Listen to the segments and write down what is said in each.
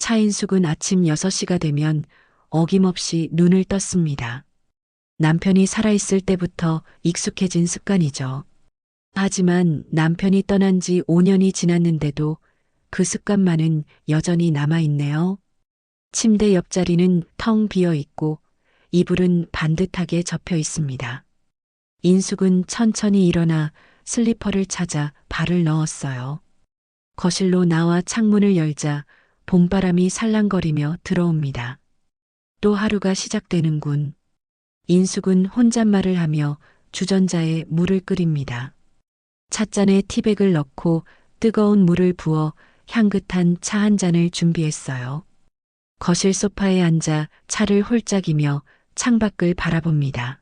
차인숙은 아침 6시가 되면 어김없이 눈을 떴습니다. 남편이 살아있을 때부터 익숙해진 습관이죠. 하지만 남편이 떠난 지 5년이 지났는데도 그 습관만은 여전히 남아있네요. 침대 옆자리는 텅 비어 있고 이불은 반듯하게 접혀 있습니다. 인숙은 천천히 일어나 슬리퍼를 찾아 발을 넣었어요. 거실로 나와 창문을 열자 봄바람이 살랑거리며 들어옵니다. 또 하루가 시작되는군. 인숙은 혼잣말을 하며 주전자에 물을 끓입니다. 찻잔에 티백을 넣고 뜨거운 물을 부어 향긋한 차 한 잔을 준비했어요. 거실 소파에 앉아 차를 홀짝이며 창밖을 바라봅니다.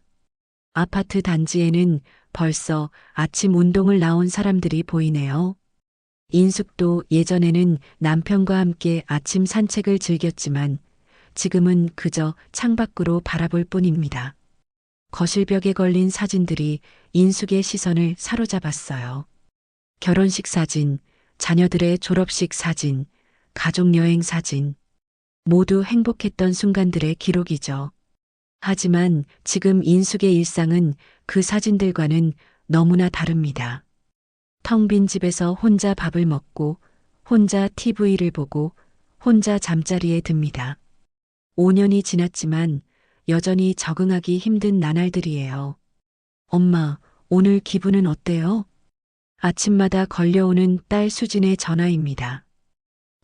아파트 단지에는 벌써 아침 운동을 나온 사람들이 보이네요. 인숙도 예전에는 남편과 함께 아침 산책을 즐겼지만 지금은 그저 창밖으로 바라볼 뿐입니다. 거실벽에 걸린 사진들이 인숙의 시선을 사로잡았어요. 결혼식 사진, 자녀들의 졸업식 사진, 가족여행 사진, 모두 행복했던 순간들의 기록이죠. 하지만 지금 인숙의 일상은 그 사진들과는 너무나 다릅니다. 텅 빈 집에서 혼자 밥을 먹고, 혼자 TV를 보고, 혼자 잠자리에 듭니다. 5년이 지났지만 여전히 적응하기 힘든 나날들이에요. 엄마, 오늘 기분은 어때요? 아침마다 걸려오는 딸 수진의 전화입니다.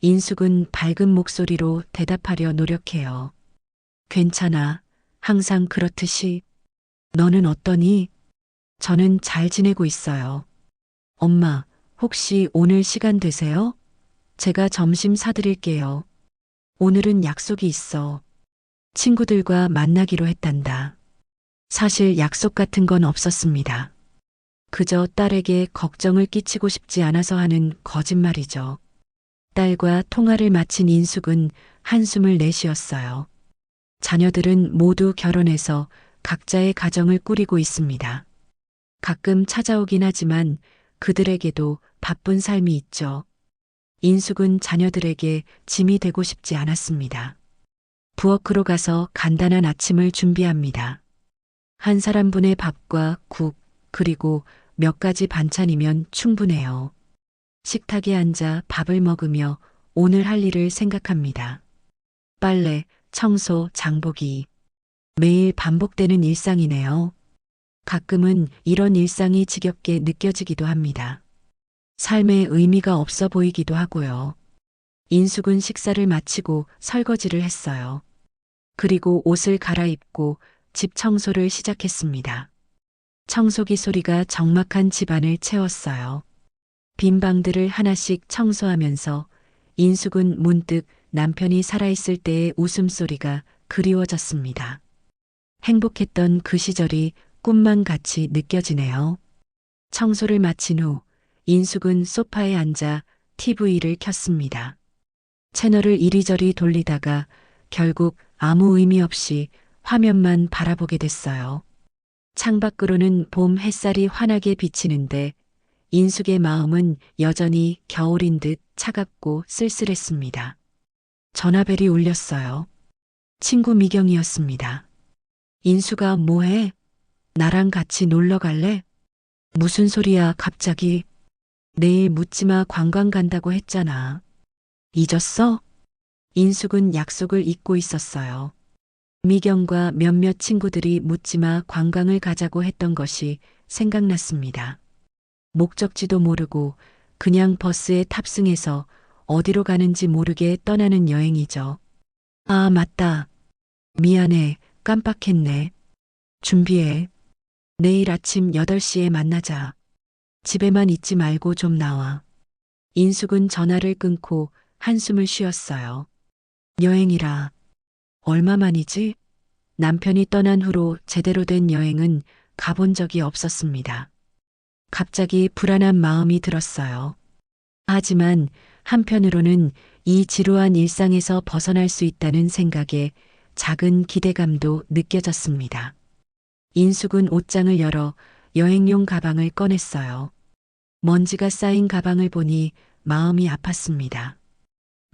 인숙은 밝은 목소리로 대답하려 노력해요. 괜찮아. 항상 그렇듯이. 너는 어떠니? 저는 잘 지내고 있어요. 엄마, 혹시 오늘 시간 되세요? 제가 점심 사드릴게요. 오늘은 약속이 있어. 친구들과 만나기로 했단다. 사실 약속 같은 건 없었습니다. 그저 딸에게 걱정을 끼치고 싶지 않아서 하는 거짓말이죠. 딸과 통화를 마친 인숙은 한숨을 내쉬었어요. 자녀들은 모두 결혼해서 각자의 가정을 꾸리고 있습니다. 가끔 찾아오긴 하지만 그들에게도 바쁜 삶이 있죠. 인숙은 자녀들에게 짐이 되고 싶지 않았습니다. 부엌으로 가서 간단한 아침을 준비합니다. 한 사람분의 밥과 국, 그리고 몇 가지 반찬이면 충분해요. 식탁에 앉아 밥을 먹으며 오늘 할 일을 생각합니다. 빨래, 청소, 장보기. 매일 반복되는 일상이네요. 가끔은 이런 일상이 지겹게 느껴지기도 합니다. 삶에 의미가 없어 보이기도 하고요. 인숙은 식사를 마치고 설거지를 했어요. 그리고 옷을 갈아입고 집 청소를 시작했습니다. 청소기 소리가 적막한 집안을 채웠어요. 빈 방들을 하나씩 청소하면서 인숙은 문득 남편이 살아있을 때의 웃음소리가 그리워졌습니다. 행복했던 그 시절이 꿈만 같이 느껴지네요. 청소를 마친 후 인숙은 소파에 앉아 TV를 켰습니다. 채널을 이리저리 돌리다가 결국 아무 의미 없이 화면만 바라보게 됐어요. 창밖으로는 봄 햇살이 환하게 비치는데 인숙의 마음은 여전히 겨울인 듯 차갑고 쓸쓸했습니다. 전화벨이 울렸어요. 친구 미경이었습니다. 인숙아, 뭐해? 나랑 같이 놀러 갈래? 무슨 소리야, 갑자기. 내일 묻지마 관광 간다고 했잖아. 잊었어? 인숙은 약속을 잊고 있었어요. 미경과 몇몇 친구들이 묻지마 관광을 가자고 했던 것이 생각났습니다. 목적지도 모르고 그냥 버스에 탑승해서 어디로 가는지 모르게 떠나는 여행이죠. 아, 맞다. 미안해. 깜빡했네. 준비해. 내일 아침 8시에 만나자. 집에만 있지 말고 좀 나와. 인숙은 전화를 끊고 한숨을 쉬었어요. 여행이라. 얼마만이지? 남편이 떠난 후로 제대로 된 여행은 가본 적이 없었습니다. 갑자기 불안한 마음이 들었어요. 하지만 한편으로는 이 지루한 일상에서 벗어날 수 있다는 생각에 작은 기대감도 느껴졌습니다. 인숙은 옷장을 열어 여행용 가방을 꺼냈어요. 먼지가 쌓인 가방을 보니 마음이 아팠습니다.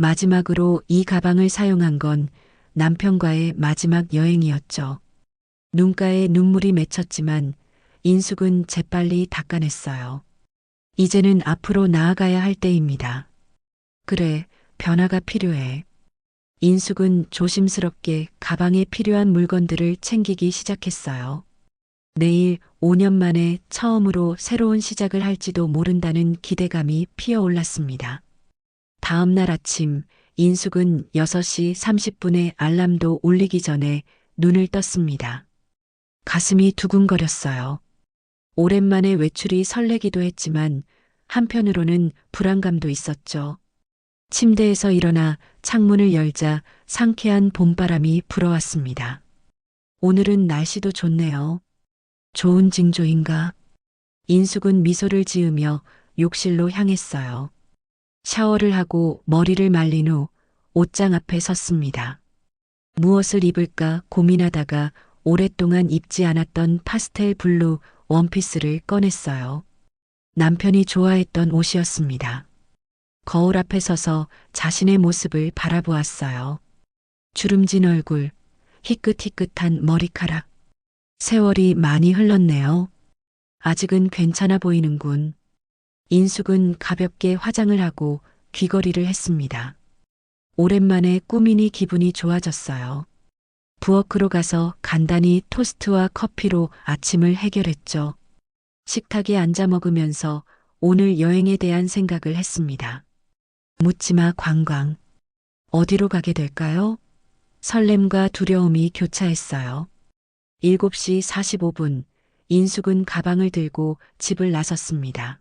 마지막으로 이 가방을 사용한 건 남편과의 마지막 여행이었죠. 눈가에 눈물이 맺혔지만 인숙은 재빨리 닦아냈어요. 이제는 앞으로 나아가야 할 때입니다. 그래, 변화가 필요해. 인숙은 조심스럽게 가방에 필요한 물건들을 챙기기 시작했어요. 내일 5년 만에 처음으로 새로운 시작을 할지도 모른다는 기대감이 피어올랐습니다. 다음 날 아침, 인숙은 6시 30분에 알람도 울리기 전에 눈을 떴습니다. 가슴이 두근거렸어요. 오랜만에 외출이 설레기도 했지만 한편으로는 불안감도 있었죠. 침대에서 일어나 창문을 열자 상쾌한 봄바람이 불어왔습니다. 오늘은 날씨도 좋네요. 좋은 징조인가? 인숙은 미소를 지으며 욕실로 향했어요. 샤워를 하고 머리를 말린 후 옷장 앞에 섰습니다. 무엇을 입을까 고민하다가 오랫동안 입지 않았던 파스텔 블루 원피스를 꺼냈어요. 남편이 좋아했던 옷이었습니다. 거울 앞에 서서 자신의 모습을 바라보았어요. 주름진 얼굴, 희끗희끗한 머리카락. 세월이 많이 흘렀네요. 아직은 괜찮아 보이는군. 인숙은 가볍게 화장을 하고 귀걸이를 했습니다. 오랜만에 꾸미니 기분이 좋아졌어요. 부엌으로 가서 간단히 토스트와 커피로 아침을 해결했죠. 식탁에 앉아 먹으면서 오늘 여행에 대한 생각을 했습니다. 묻지마 관광. 어디로 가게 될까요? 설렘과 두려움이 교차했어요. 7시 45분, 인숙은 가방을 들고 집을 나섰습니다.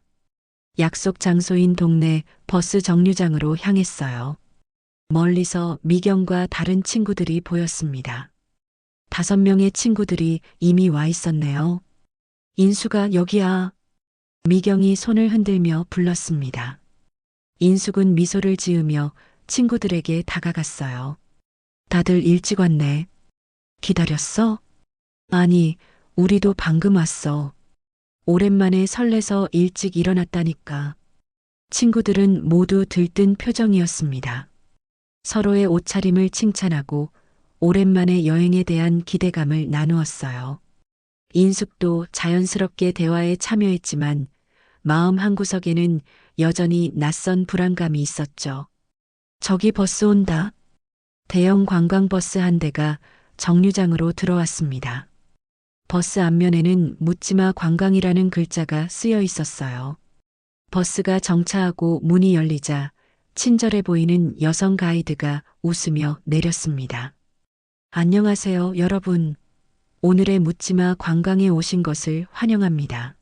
약속 장소인 동네 버스 정류장으로 향했어요. 멀리서 미경과 다른 친구들이 보였습니다. 5명의 친구들이 이미 와 있었네요. 인수가 여기야. 미경이 손을 흔들며 불렀습니다. 인숙은 미소를 지으며 친구들에게 다가갔어요. 다들 일찍 왔네. 기다렸어? 아니, 우리도 방금 왔어. 오랜만에 설레서 일찍 일어났다니까. 친구들은 모두 들뜬 표정이었습니다. 서로의 옷차림을 칭찬하고 오랜만에 여행에 대한 기대감을 나누었어요. 인숙도 자연스럽게 대화에 참여했지만 마음 한구석에는 여전히 낯선 불안감이 있었죠. 저기 버스 온다. 대형 관광버스 한 대가 정류장으로 들어왔습니다. 버스 앞면에는 묻지마 관광이라는 글자가 쓰여 있었어요. 버스가 정차하고 문이 열리자 친절해 보이는 여성 가이드가 웃으며 내렸습니다. 안녕하세요, 여러분. 오늘의 묻지마 관광에 오신 것을 환영합니다.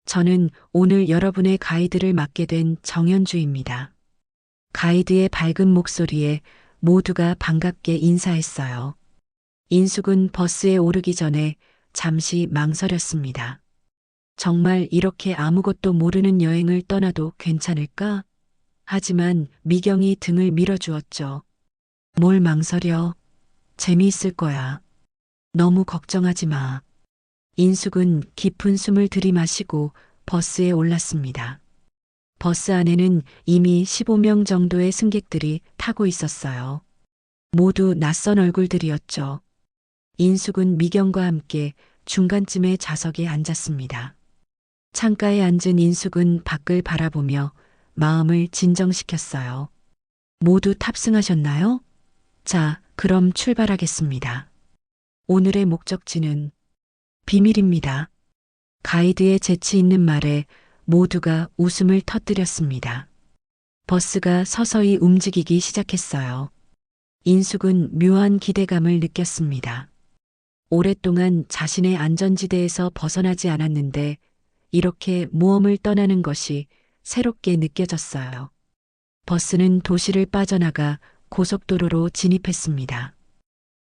저는 오늘 여러분의 가이드를 맡게 된 정현주입니다. 가이드의 밝은 목소리에 모두가 반갑게 인사했어요. 인숙은 버스에 오르기 전에 잠시 망설였습니다. 정말 이렇게 아무것도 모르는 여행을 떠나도 괜찮을까? 하지만 미경이 등을 밀어주었죠. 뭘 망설여? 재미있을 거야. 너무 걱정하지 마. 인숙은 깊은 숨을 들이마시고 버스에 올랐습니다. 버스 안에는 이미 15명 정도의 승객들이 타고 있었어요. 모두 낯선 얼굴들이었죠. 인숙은 미경과 함께 중간쯤의 좌석에 앉았습니다. 창가에 앉은 인숙은 밖을 바라보며 마음을 진정시켰어요. 모두 탑승하셨나요? 자, 그럼 출발하겠습니다. 오늘의 목적지는 비밀입니다. 가이드의 재치 있는 말에 모두가 웃음을 터뜨렸습니다. 버스가 서서히 움직이기 시작했어요. 인숙은 묘한 기대감을 느꼈습니다. 오랫동안 자신의 안전지대에서 벗어나지 않았는데 이렇게 모험을 떠나는 것이 새롭게 느껴졌어요. 버스는 도시를 빠져나가 고속도로로 진입했습니다.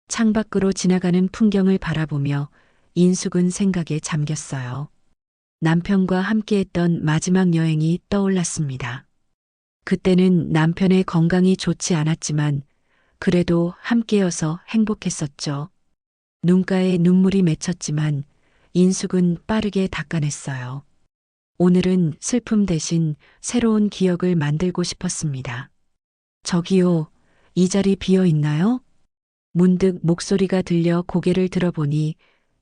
창밖으로 지나가는 풍경을 바라보며 인숙은 생각에 잠겼어요. 남편과 함께했던 마지막 여행이 떠올랐습니다. 그때는 남편의 건강이 좋지 않았지만 그래도 함께여서 행복했었죠. 눈가에 눈물이 맺혔지만 인숙은 빠르게 닦아냈어요. 오늘은 슬픔 대신 새로운 기억을 만들고 싶었습니다. 저기요, 이 자리 비어 있나요? 문득 목소리가 들려 고개를 들어보니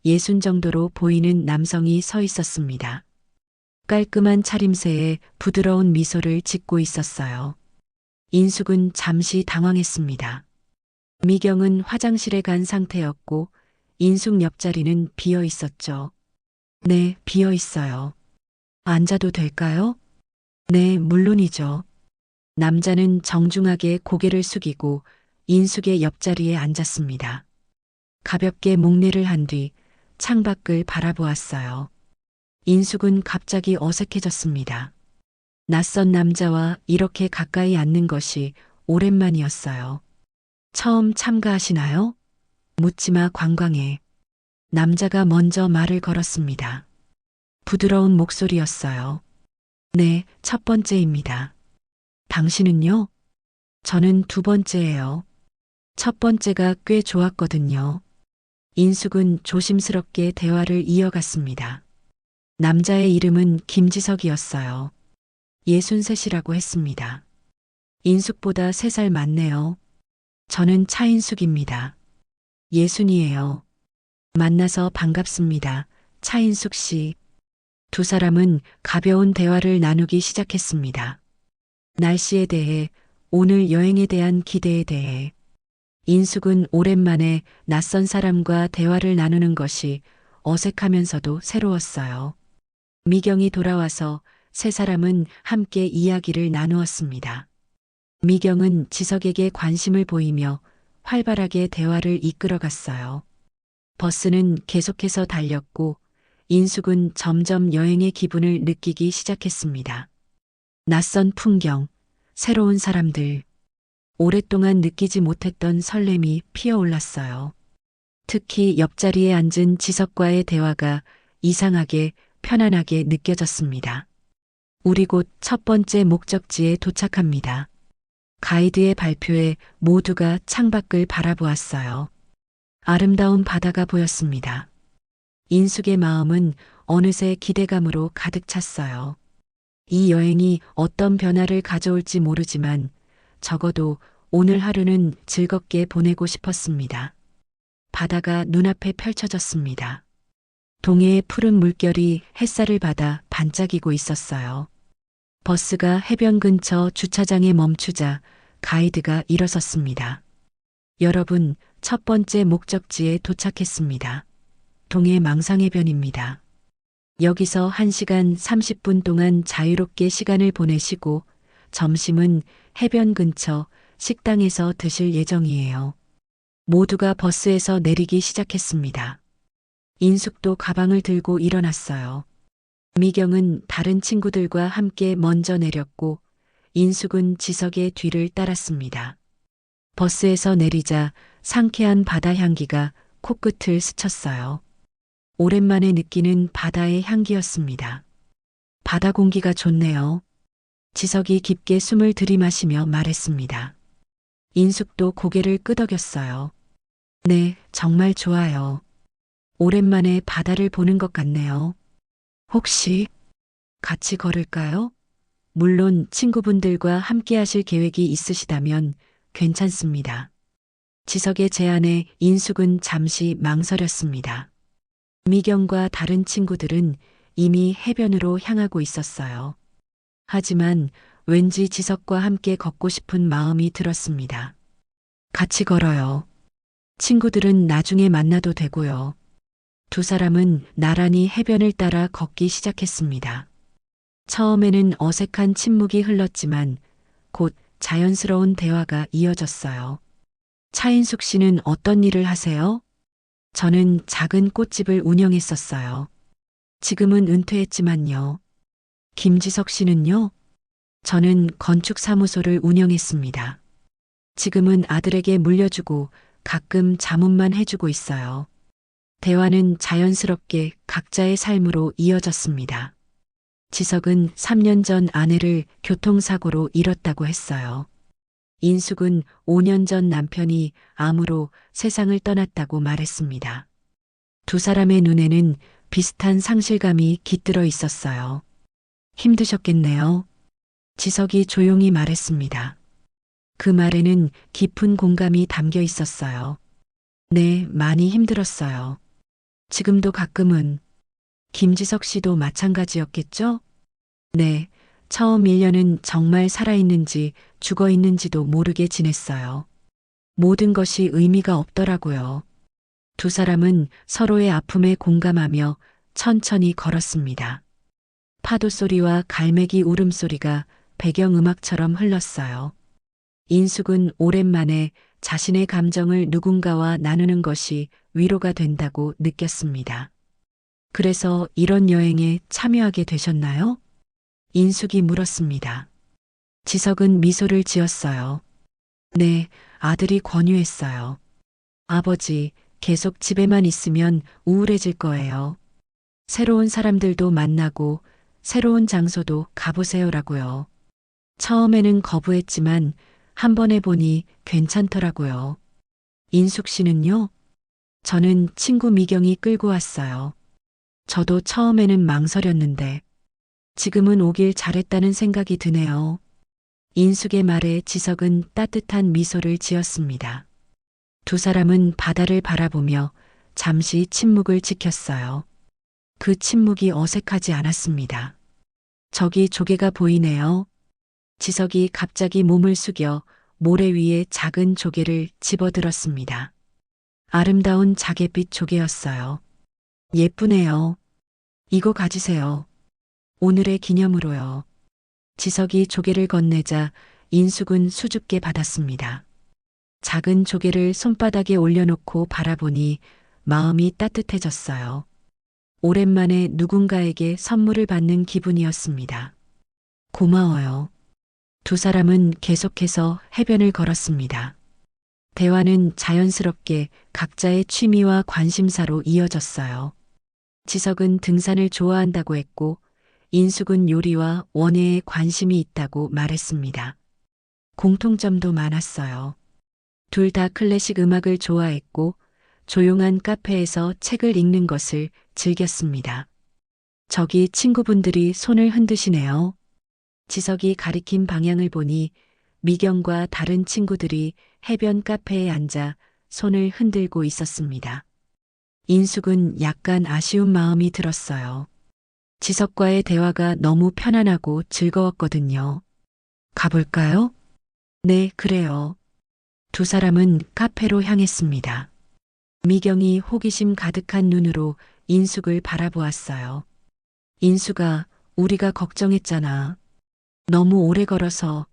예순 정도로 보이는 남성이 서 있었습니다. 깔끔한 차림새에 부드러운 미소를 짓고 있었어요. 인숙은 잠시 당황했습니다. 미경은 화장실에 간 상태였고 인숙 옆자리는 비어 있었죠. 네, 비어 있어요. 앉아도 될까요? 네, 물론이죠. 남자는 정중하게 고개를 숙이고 인숙의 옆자리에 앉았습니다. 가볍게 목례를 한 뒤 창밖을 바라보았어요. 인숙은 갑자기 어색해졌습니다. 낯선 남자와 이렇게 가까이 앉는 것이 오랜만이었어요. 처음 참가하시나요? 묻지마 관광에. 남자가 먼저 말을 걸었습니다. 부드러운 목소리였어요. 네, 첫 번째입니다. 당신은요? 저는 두 번째예요. 첫 번째가 꽤 좋았거든요. 인숙은 조심스럽게 대화를 이어갔습니다. 남자의 이름은 김지석이었어요. 63이라고 했습니다. 인숙보다 3살 많네요. 저는 차인숙입니다. 예순이에요. 만나서 반갑습니다. 차인숙 씨. 두 사람은 가벼운 대화를 나누기 시작했습니다. 날씨에 대해, 오늘 여행에 대한 기대에 대해. 인숙은 오랜만에 낯선 사람과 대화를 나누는 것이 어색하면서도 새로웠어요. 미경이 돌아와서 세 사람은 함께 이야기를 나누었습니다. 미경은 지석에게 관심을 보이며 활발하게 대화를 이끌어갔어요. 버스는 계속해서 달렸고 인숙은 점점 여행의 기분을 느끼기 시작했습니다. 낯선 풍경, 새로운 사람들, 오랫동안 느끼지 못했던 설렘이 피어올랐어요. 특히 옆자리에 앉은 지석과의 대화가 이상하게 편안하게 느껴졌습니다. 우리 곧 첫 번째 목적지에 도착합니다. 가이드의 발표에 모두가 창밖을 바라보았어요. 아름다운 바다가 보였습니다. 인숙의 마음은 어느새 기대감으로 가득 찼어요. 이 여행이 어떤 변화를 가져올지 모르지만 적어도 오늘 하루는 즐겁게 보내고 싶었습니다. 바다가 눈앞에 펼쳐졌습니다. 동해의 푸른 물결이 햇살을 받아 반짝이고 있었어요. 버스가 해변 근처 주차장에 멈추자 가이드가 일어섰습니다. 여러분, 첫 번째 목적지에 도착했습니다. 동해 망상해변입니다. 여기서 1시간 30분 동안 자유롭게 시간을 보내시고 점심은 해변 근처 식당에서 드실 예정이에요. 모두가 버스에서 내리기 시작했습니다. 인숙도 가방을 들고 일어났어요. 미경은 다른 친구들과 함께 먼저 내렸고 인숙은 지석의 뒤를 따랐습니다. 버스에서 내리자 상쾌한 바다 향기가 코끝을 스쳤어요. 오랜만에 느끼는 바다의 향기였습니다. 바다 공기가 좋네요. 지석이 깊게 숨을 들이마시며 말했습니다. 인숙도 고개를 끄덕였어요. 네, 정말 좋아요. 오랜만에 바다를 보는 것 같네요. 혹시 같이 걸을까요? 물론 친구분들과 함께 하실 계획이 있으시다면 괜찮습니다. 지석의 제안에 인숙은 잠시 망설였습니다. 미경과 다른 친구들은 이미 해변으로 향하고 있었어요. 하지만 왠지 지석과 함께 걷고 싶은 마음이 들었습니다. 같이 걸어요. 친구들은 나중에 만나도 되고요. 두 사람은 나란히 해변을 따라 걷기 시작했습니다. 처음에는 어색한 침묵이 흘렀지만 곧 자연스러운 대화가 이어졌어요. 차인숙 씨는 어떤 일을 하세요? 저는 작은 꽃집을 운영했었어요. 지금은 은퇴했지만요. 김지석 씨는요? 저는 건축사무소를 운영했습니다. 지금은 아들에게 물려주고 가끔 자문만 해주고 있어요. 대화는 자연스럽게 각자의 삶으로 이어졌습니다. 지석은 3년 전 아내를 교통사고로 잃었다고 했어요. 인숙은 5년 전 남편이 암으로 세상을 떠났다고 말했습니다. 두 사람의 눈에는 비슷한 상실감이 깃들어 있었어요. 힘드셨겠네요. 지석이 조용히 말했습니다. 그 말에는 깊은 공감이 담겨 있었어요. 네, 많이 힘들었어요. 지금도 가끔은. 김지석 씨도 마찬가지였겠죠? 네, 처음 1년은 정말 살아있는지 죽어 있는지도 모르게 지냈어요. 모든 것이 의미가 없더라고요. 두 사람은 서로의 아픔에 공감하며 천천히 걸었습니다. 파도 소리와 갈매기 울음소리가 배경음악처럼 흘렀어요. 인숙은 오랜만에 자신의 감정을 누군가와 나누는 것이 위로가 된다고 느꼈습니다. 그래서 이런 여행에 참여하게 되셨나요? 인숙이 물었습니다. 지석은 미소를 지었어요. 네, 아들이 권유했어요. 아버지, 계속 집에만 있으면 우울해질 거예요. 새로운 사람들도 만나고 새로운 장소도 가보세요라고요. 처음에는 거부했지만 한 번 해보니 괜찮더라고요. 인숙 씨는요? 저는 친구 미경이 끌고 왔어요. 저도 처음에는 망설였는데 지금은 오길 잘했다는 생각이 드네요. 인숙의 말에 지석은 따뜻한 미소를 지었습니다. 두 사람은 바다를 바라보며 잠시 침묵을 지켰어요. 그 침묵이 어색하지 않았습니다. 저기 조개가 보이네요. 지석이 갑자기 몸을 숙여 모래 위에 작은 조개를 집어들었습니다. 아름다운 자갯빛 조개였어요. 예쁘네요. 이거 가지세요. 오늘의 기념으로요. 지석이 조개를 건네자 인숙은 수줍게 받았습니다. 작은 조개를 손바닥에 올려놓고 바라보니 마음이 따뜻해졌어요. 오랜만에 누군가에게 선물을 받는 기분이었습니다. 고마워요. 두 사람은 계속해서 해변을 걸었습니다. 대화는 자연스럽게 각자의 취미와 관심사로 이어졌어요. 지석은 등산을 좋아한다고 했고, 인숙은 요리와 원예에 관심이 있다고 말했습니다. 공통점도 많았어요. 둘 다 클래식 음악을 좋아했고, 조용한 카페에서 책을 읽는 것을 즐겼습니다. 저기 친구분들이 손을 흔드시네요. 지석이 가리킨 방향을 보니 미경과 다른 친구들이 해변 카페에 앉아 손을 흔들고 있었습니다. 인숙은 약간 아쉬운 마음이 들었어요. 지석과의 대화가 너무 편안하고 즐거웠거든요. 가볼까요? 네, 그래요. 두 사람은 카페로 향했습니다. 미경이 호기심 가득한 눈으로 인숙을 바라보았어요. 인숙아, 우리가 걱정했잖아. 너무 오래 걸어서.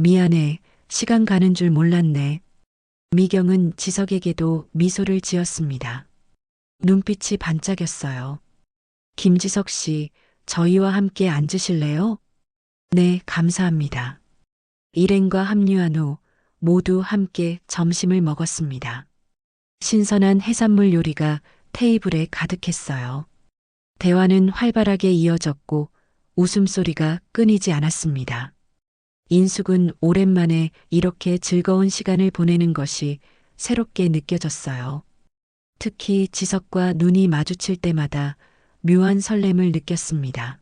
미안해, 시간 가는 줄 몰랐네. 미경은 지석에게도 미소를 지었습니다. 눈빛이 반짝였어요. 김지석 씨, 저희와 함께 앉으실래요? 네, 감사합니다. 일행과 합류한 후 모두 함께 점심을 먹었습니다. 신선한 해산물 요리가 테이블에 가득했어요. 대화는 활발하게 이어졌고 웃음소리가 끊이지 않았습니다. 인숙은 오랜만에 이렇게 즐거운 시간을 보내는 것이 새롭게 느껴졌어요. 특히 지석과 눈이 마주칠 때마다 묘한 설렘을 느꼈습니다.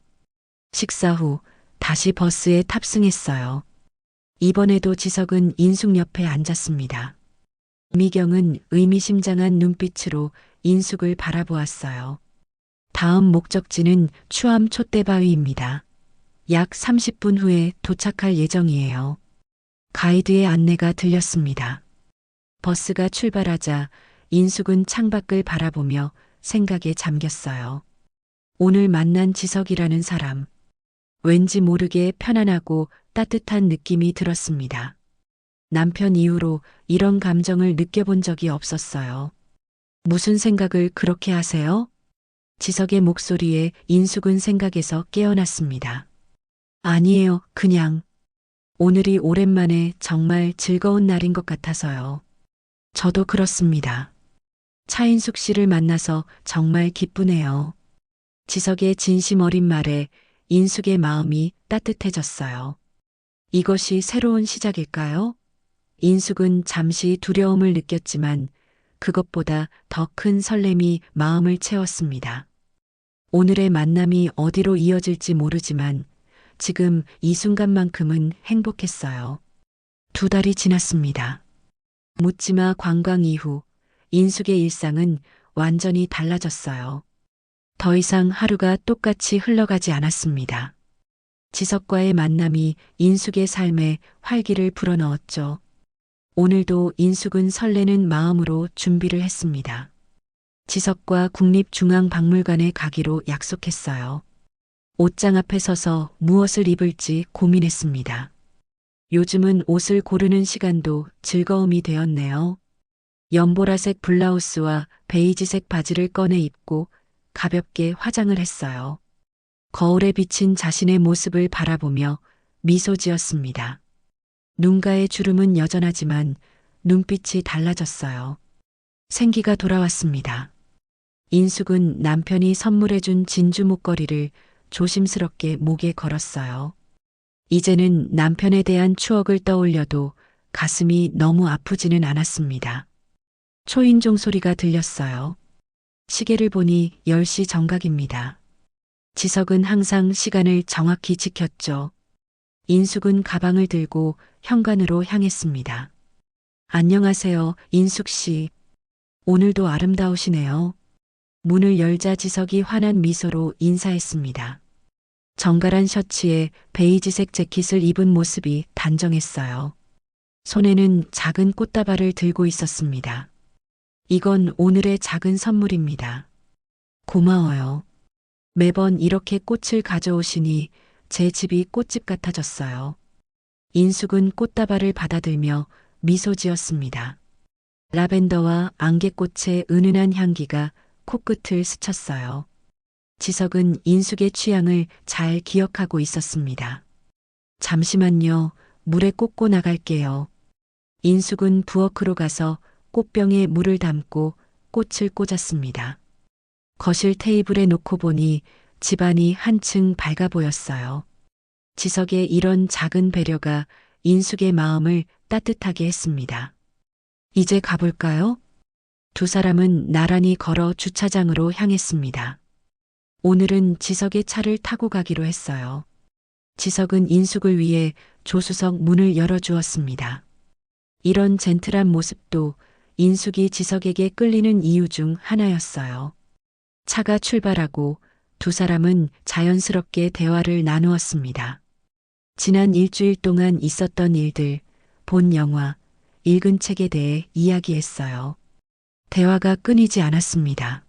식사 후 다시 버스에 탑승했어요. 이번에도 지석은 인숙 옆에 앉았습니다. 미경은 의미심장한 눈빛으로 인숙을 바라보았어요. 다음 목적지는 추암 촛대바위입니다. 약 30분 후에 도착할 예정이에요. 가이드의 안내가 들렸습니다. 버스가 출발하자 인숙은 창밖을 바라보며 생각에 잠겼어요. 오늘 만난 지석이라는 사람. 왠지 모르게 편안하고 따뜻한 느낌이 들었습니다. 남편 이후로 이런 감정을 느껴본 적이 없었어요. 무슨 생각을 그렇게 하세요? 지석의 목소리에 인숙은 생각에서 깨어났습니다. 아니에요, 그냥. 오늘이 오랜만에 정말 즐거운 날인 것 같아서요. 저도 그렇습니다. 차인숙 씨를 만나서 정말 기쁘네요. 지석의 진심 어린 말에 인숙의 마음이 따뜻해졌어요. 이것이 새로운 시작일까요? 인숙은 잠시 두려움을 느꼈지만 그것보다 더 큰 설렘이 마음을 채웠습니다. 오늘의 만남이 어디로 이어질지 모르지만 지금 이 순간만큼은 행복했어요. 2달이 지났습니다. 묻지마 관광 이후 인숙의 일상은 완전히 달라졌어요. 더 이상 하루가 똑같이 흘러가지 않았습니다. 지석과의 만남이 인숙의 삶에 활기를 불어넣었죠. 오늘도 인숙은 설레는 마음으로 준비를 했습니다. 지석과 국립중앙박물관에 가기로 약속했어요. 옷장 앞에 서서 무엇을 입을지 고민했습니다. 요즘은 옷을 고르는 시간도 즐거움이 되었네요. 연보라색 블라우스와 베이지색 바지를 꺼내 입고 가볍게 화장을 했어요. 거울에 비친 자신의 모습을 바라보며 미소 지었습니다. 눈가의 주름은 여전하지만 눈빛이 달라졌어요. 생기가 돌아왔습니다. 인숙은 남편이 선물해준 진주 목걸이를 조심스럽게 목에 걸었어요. 이제는 남편에 대한 추억을 떠올려도 가슴이 너무 아프지는 않았습니다. 초인종 소리가 들렸어요. 시계를 보니 10시 정각입니다. 지석은 항상 시간을 정확히 지켰죠. 인숙은 가방을 들고 현관으로 향했습니다. 안녕하세요, 인숙 씨. 오늘도 아름다우시네요. 문을 열자 지석이 환한 미소로 인사했습니다. 정갈한 셔츠에 베이지색 재킷을 입은 모습이 단정했어요. 손에는 작은 꽃다발을 들고 있었습니다. 이건 오늘의 작은 선물입니다. 고마워요. 매번 이렇게 꽃을 가져오시니 제 집이 꽃집 같아졌어요. 인숙은 꽃다발을 받아들며 미소 지었습니다. 라벤더와 안개꽃의 은은한 향기가 코끝을 스쳤어요. 지석은 인숙의 취향을 잘 기억하고 있었습니다. 잠시만요, 물에 꽂고 나갈게요. 인숙은 부엌으로 가서 꽃병에 물을 담고 꽃을 꽂았습니다. 거실 테이블에 놓고 보니 집안이 한층 밝아 보였어요. 지석의 이런 작은 배려가 인숙의 마음을 따뜻하게 했습니다. 이제 가볼까요? 2사람은 나란히 걸어 주차장으로 향했습니다. 오늘은 지석의 차를 타고 가기로 했어요. 지석은 인숙을 위해 조수석 문을 열어주었습니다. 이런 젠틀한 모습도 인숙이 지석에게 끌리는 이유 중 하나였어요. 차가 출발하고 2사람은 자연스럽게 대화를 나누었습니다. 지난 일주일 동안 있었던 일들, 본 영화, 읽은 책에 대해 이야기했어요. 대화가 끊이지 않았습니다.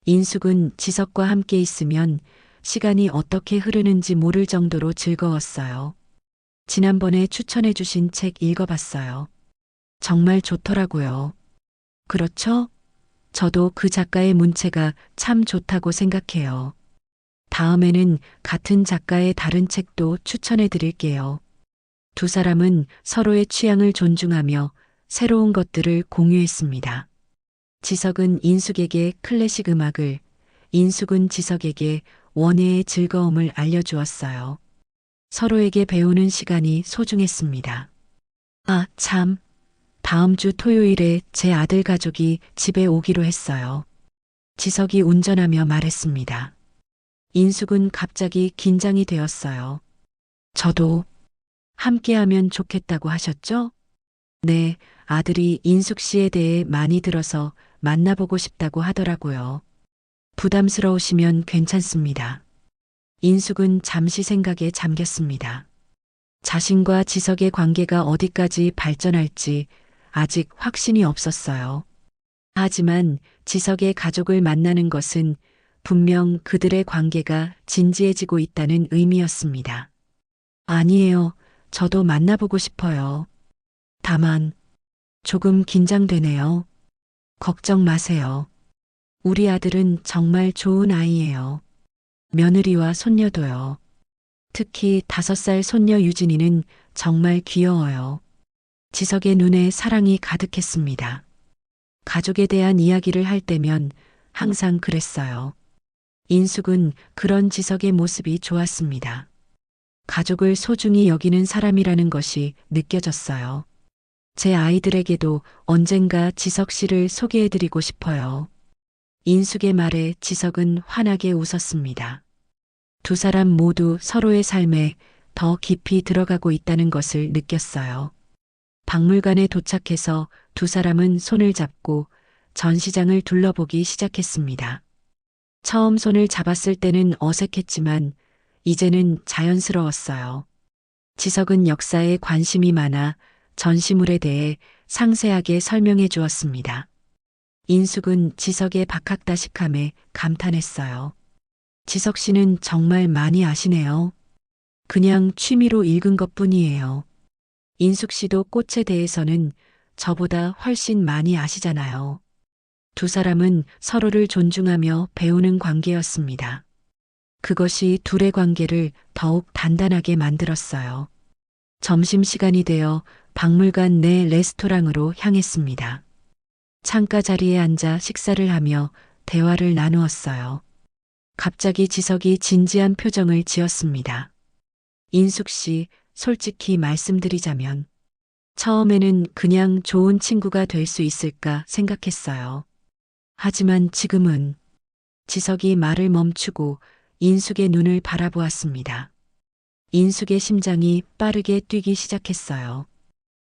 인숙은 지석과 함께 있으면 시간이 어떻게 흐르는지 모를 정도로 즐거웠어요. 지난번에 추천해 주신 책 읽어봤어요. 정말 좋더라고요. 그렇죠? 저도 그 작가의 문체가 참 좋다고 생각해요. 다음에는 같은 작가의 다른 책도 추천해 드릴게요. 2사람은 서로의 취향을 존중하며 새로운 것들을 공유했습니다. 지석은 인숙에게 클래식 음악을, 인숙은 지석에게 원예의 즐거움을 알려주었어요. 서로에게 배우는 시간이 소중했습니다. 아, 참. 다음 주 토요일에 제 아들 가족이 집에 오기로 했어요. 지석이 운전하며 말했습니다. 인숙은 갑자기 긴장이 되었어요. 저도 함께하면 좋겠다고 하셨죠? 네, 아들이 인숙 씨에 대해 많이 들어서 만나보고 싶다고 하더라고요. 부담스러우시면 괜찮습니다. 인숙은 잠시 생각에 잠겼습니다. 자신과 지석의 관계가 어디까지 발전할지 아직 확신이 없었어요. 하지만 지석의 가족을 만나는 것은 분명 그들의 관계가 진지해지고 있다는 의미였습니다. 아니에요. 저도 만나보고 싶어요. 다만 조금 긴장되네요. 걱정 마세요. 우리 아들은 정말 좋은 아이예요. 며느리와 손녀도요. 특히 5살 손녀 유진이는 정말 귀여워요. 지석의 눈에 사랑이 가득했습니다. 가족에 대한 이야기를 할 때면 항상 그랬어요. 인숙은 그런 지석의 모습이 좋았습니다. 가족을 소중히 여기는 사람이라는 것이 느껴졌어요. 제 아이들에게도 언젠가 지석 씨를 소개해드리고 싶어요. 인숙의 말에 지석은 환하게 웃었습니다. 2사람 모두 서로의 삶에 더 깊이 들어가고 있다는 것을 느꼈어요. 박물관에 도착해서 두 사람은 손을 잡고 전시장을 둘러보기 시작했습니다. 처음 손을 잡았을 때는 어색했지만 이제는 자연스러웠어요. 지석은 역사에 관심이 많아 전시물에 대해 상세하게 설명해 주었습니다. 인숙은 지석의 박학다식함에 감탄했어요. 지석 씨는 정말 많이 아시네요. 그냥 취미로 읽은 것뿐이에요. 인숙 씨도 꽃에 대해서는 저보다 훨씬 많이 아시잖아요. 두 사람은 서로를 존중하며 배우는 관계였습니다. 그것이 둘의 관계를 더욱 단단하게 만들었어요. 점심시간이 되어 박물관 내 레스토랑으로 향했습니다. 창가 자리에 앉아 식사를 하며 대화를 나누었어요. 갑자기 지석이 진지한 표정을 지었습니다. 인숙 씨, 솔직히 말씀드리자면 처음에는 그냥 좋은 친구가 될 수 있을까 생각했어요. 하지만 지금은 지석이 말을 멈추고 인숙의 눈을 바라보았습니다. 인숙의 심장이 빠르게 뛰기 시작했어요.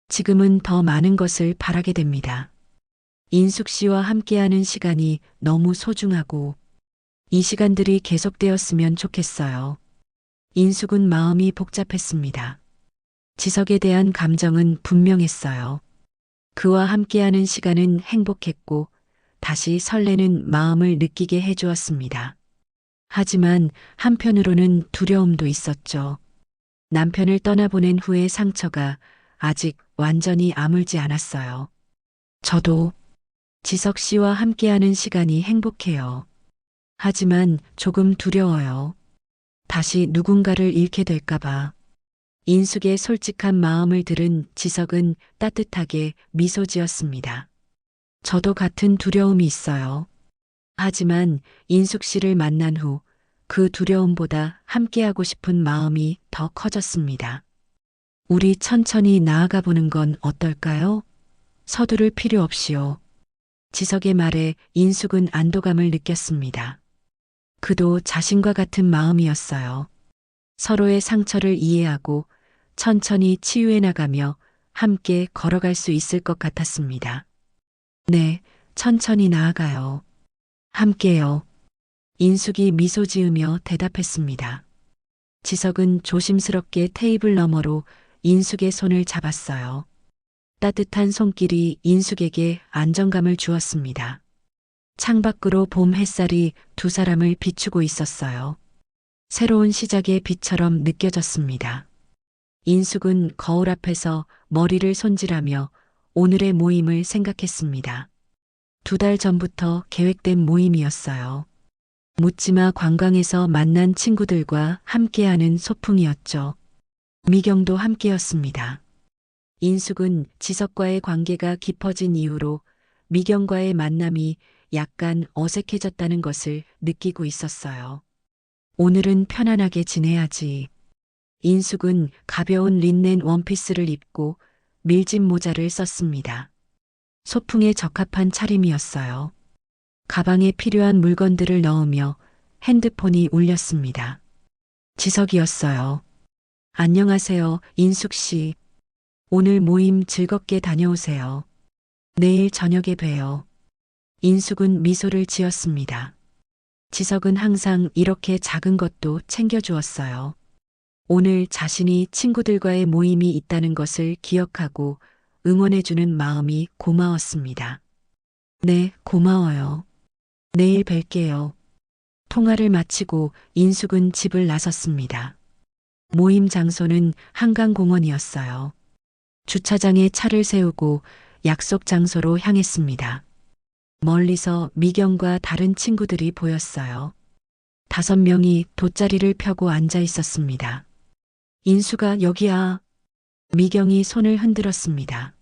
지금은 더 많은 것을 바라게 됩니다. 인숙 씨와 함께하는 시간이 너무 소중하고 이 시간들이 계속되었으면 좋겠어요. 인숙은 마음이 복잡했습니다. 지석에 대한 감정은 분명했어요. 그와 함께하는 시간은 행복했고 다시 설레는 마음을 느끼게 해주었습니다. 하지만 한편으로는 두려움도 있었죠. 남편을 떠나보낸 후의 상처가 아직 완전히 아물지 않았어요. 저도 지석 씨와 함께하는 시간이 행복해요. 하지만 조금 두려워요. 다시 누군가를 잃게 될까봐. 인숙의 솔직한 마음을 들은 지석은 따뜻하게 미소 지었습니다. 저도 같은 두려움이 있어요. 하지만 인숙 씨를 만난 후 그 두려움보다 함께하고 싶은 마음이 더 커졌습니다. 우리 천천히 나아가 보는 건 어떨까요? 서두를 필요 없이요. 지석의 말에 인숙은 안도감을 느꼈습니다. 그도 자신과 같은 마음이었어요. 서로의 상처를 이해하고 천천히 치유해 나가며 함께 걸어갈 수 있을 것 같았습니다. 네, 천천히 나아가요. 함께요. 인숙이 미소 지으며 대답했습니다. 지석은 조심스럽게 테이블 너머로 인숙의 손을 잡았어요. 따뜻한 손길이 인숙에게 안정감을 주었습니다. 창밖으로 봄 햇살이 두 사람을 비추고 있었어요. 새로운 시작의 빛처럼 느껴졌습니다. 인숙은 거울 앞에서 머리를 손질하며 오늘의 모임을 생각했습니다. 2달 전부터 계획된 모임이었어요. 묻지마 관광에서 만난 친구들과 함께하는 소풍이었죠. 미경도 함께였습니다. 인숙은 지석과의 관계가 깊어진 이후로 미경과의 만남이 약간 어색해졌다는 것을 느끼고 있었어요. 오늘은 편안하게 지내야지. 인숙은 가벼운 린넨 원피스를 입고 밀짚 모자를 썼습니다. 소풍에 적합한 차림이었어요. 가방에 필요한 물건들을 넣으며 핸드폰이 울렸습니다. 지석이었어요. 안녕하세요, 인숙 씨. 오늘 모임 즐겁게 다녀오세요. 내일 저녁에 봬요. 인숙은 미소를 지었습니다. 지석은 항상 이렇게 작은 것도 챙겨주었어요. 오늘 자신이 친구들과의 모임이 있다는 것을 기억하고 응원해주는 마음이 고마웠습니다. 네, 고마워요. 내일 뵐게요. 통화를 마치고 인숙은 집을 나섰습니다. 모임 장소는 한강공원이었어요. 주차장에 차를 세우고 약속 장소로 향했습니다. 멀리서 미경과 다른 친구들이 보였어요. 5명이 돗자리를 펴고 앉아 있었습니다. 인숙아, 여기야. 미경이 손을 흔들었습니다.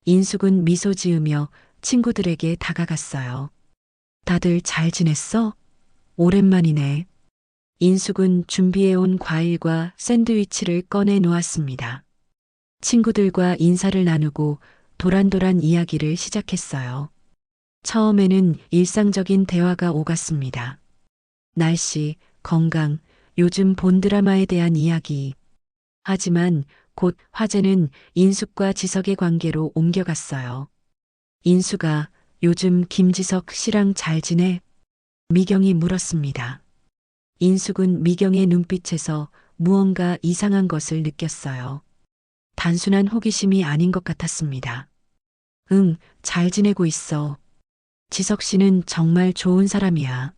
인숙은 미소 지으며 친구들에게 다가갔어요. 다들 잘 지냈어? 오랜만이네. 인숙은 준비해온 과일과 샌드위치를 꺼내 놓았습니다. 친구들과 인사를 나누고 도란도란 이야기를 시작했어요. 처음에는 일상적인 대화가 오갔습니다. 날씨, 건강, 요즘 본 드라마에 대한 이야기. 하지만 곧 화제는 인숙과 지석의 관계로 옮겨갔어요. 인수가 요즘 김지석 씨랑 잘 지내? 미경이 물었습니다. 인숙은 미경의 눈빛에서 무언가 이상한 것을 느꼈어요. 단순한 호기심이 아닌 것 같았습니다. 응, 잘 지내고 있어. 지석 씨는 정말 좋은 사람이야.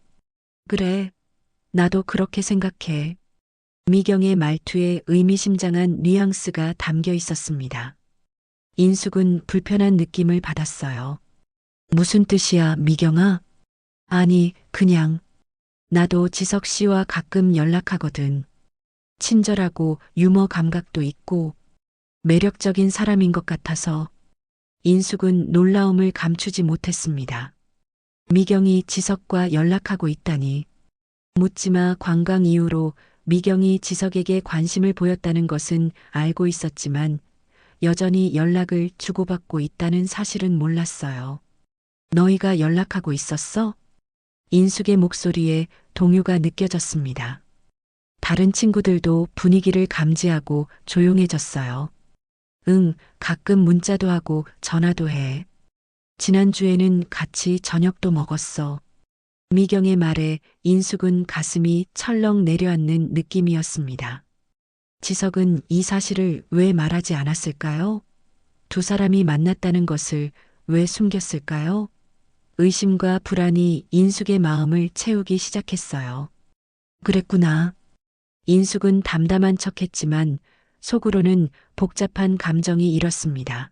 그래, 나도 그렇게 생각해. 미경의 말투에 의미심장한 뉘앙스가 담겨 있었습니다. 인숙은 불편한 느낌을 받았어요. 무슨 뜻이야, 미경아? 아니, 그냥. 나도 지석 씨와 가끔 연락하거든. 친절하고 유머 감각도 있고 매력적인 사람인 것 같아서. 인숙은 놀라움을 감추지 못했습니다. 미경이 지석과 연락하고 있다니. 묻지마 관광 이후로 미경이 지석에게 관심을 보였다는 것은 알고 있었지만 여전히 연락을 주고받고 있다는 사실은 몰랐어요. 너희가 연락하고 있었어? 인숙의 목소리에 동요가 느껴졌습니다. 다른 친구들도 분위기를 감지하고 조용해졌어요. 응, 가끔 문자도 하고 전화도 해. 지난주에는 같이 저녁도 먹었어. 미경의 말에 인숙은 가슴이 철렁 내려앉는 느낌이었습니다. 지석은 이 사실을 왜 말하지 않았을까요? 두 사람이 만났다는 것을 왜 숨겼을까요? 의심과 불안이 인숙의 마음을 채우기 시작했어요. 그랬구나. 인숙은 담담한 척했지만 속으로는 복잡한 감정이 일었습니다.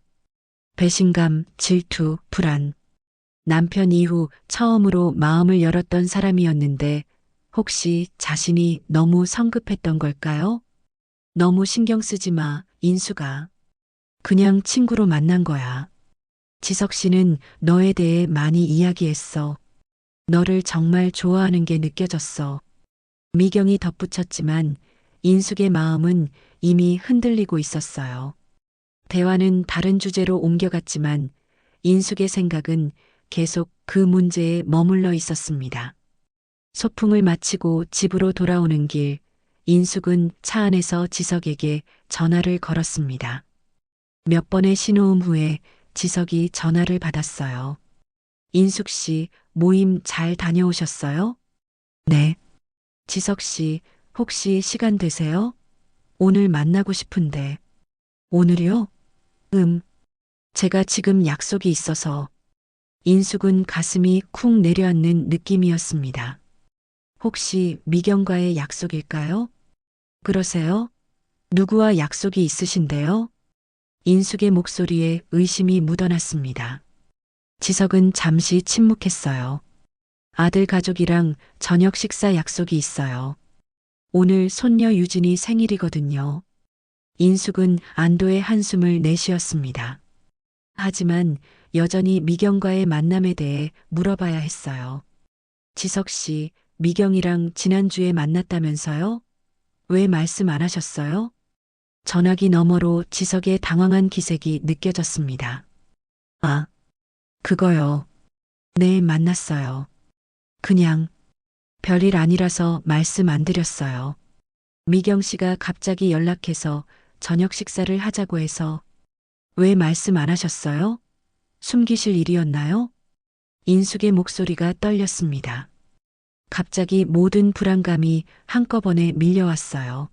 배신감, 질투, 불안. 남편 이후 처음으로 마음을 열었던 사람이었는데 혹시 자신이 너무 성급했던 걸까요? 너무 신경 쓰지 마, 인수가. 그냥 친구로 만난 거야. 지석 씨는 너에 대해 많이 이야기했어. 너를 정말 좋아하는 게 느껴졌어. 미경이 덧붙였지만 인숙의 마음은 이미 흔들리고 있었어요. 대화는 다른 주제로 옮겨갔지만 인숙의 생각은 계속 그 문제에 머물러 있었습니다. 소풍을 마치고 집으로 돌아오는 길, 인숙은 차 안에서 지석에게 전화를 걸었습니다. 몇 번의 신호음 후에 지석이 전화를 받았어요. 인숙 씨, 모임 잘 다녀오셨어요? 네. 지석 씨, 혹시 시간 되세요? 오늘 만나고 싶은데. 오늘이요? 제가 지금 약속이 있어서. 인숙은 가슴이 쿵 내려앉는 느낌이었습니다. 혹시 미경과의 약속일까요? 그러세요? 누구와 약속이 있으신데요? 인숙의 목소리에 의심이 묻어났습니다. 지석은 잠시 침묵했어요. 아들 가족이랑 저녁 식사 약속이 있어요. 오늘 손녀 유진이 생일이거든요. 인숙은 안도의 한숨을 내쉬었습니다. 하지만 여전히 미경과의 만남에 대해 물어봐야 했어요. 지석 씨, 미경이랑 지난주에 만났다면서요? 왜 말씀 안 하셨어요? 전화기 너머로 지석의 당황한 기색이 느껴졌습니다. 아, 그거요. 네, 만났어요. 그냥 별일 아니라서 말씀 안 드렸어요. 미경 씨가 갑자기 연락해서 저녁 식사를 하자고 해서 왜 말씀 안 하셨어요? 숨기실 일이었나요? 인숙의 목소리가 떨렸습니다. 갑자기 모든 불안감이 한꺼번에 밀려왔어요.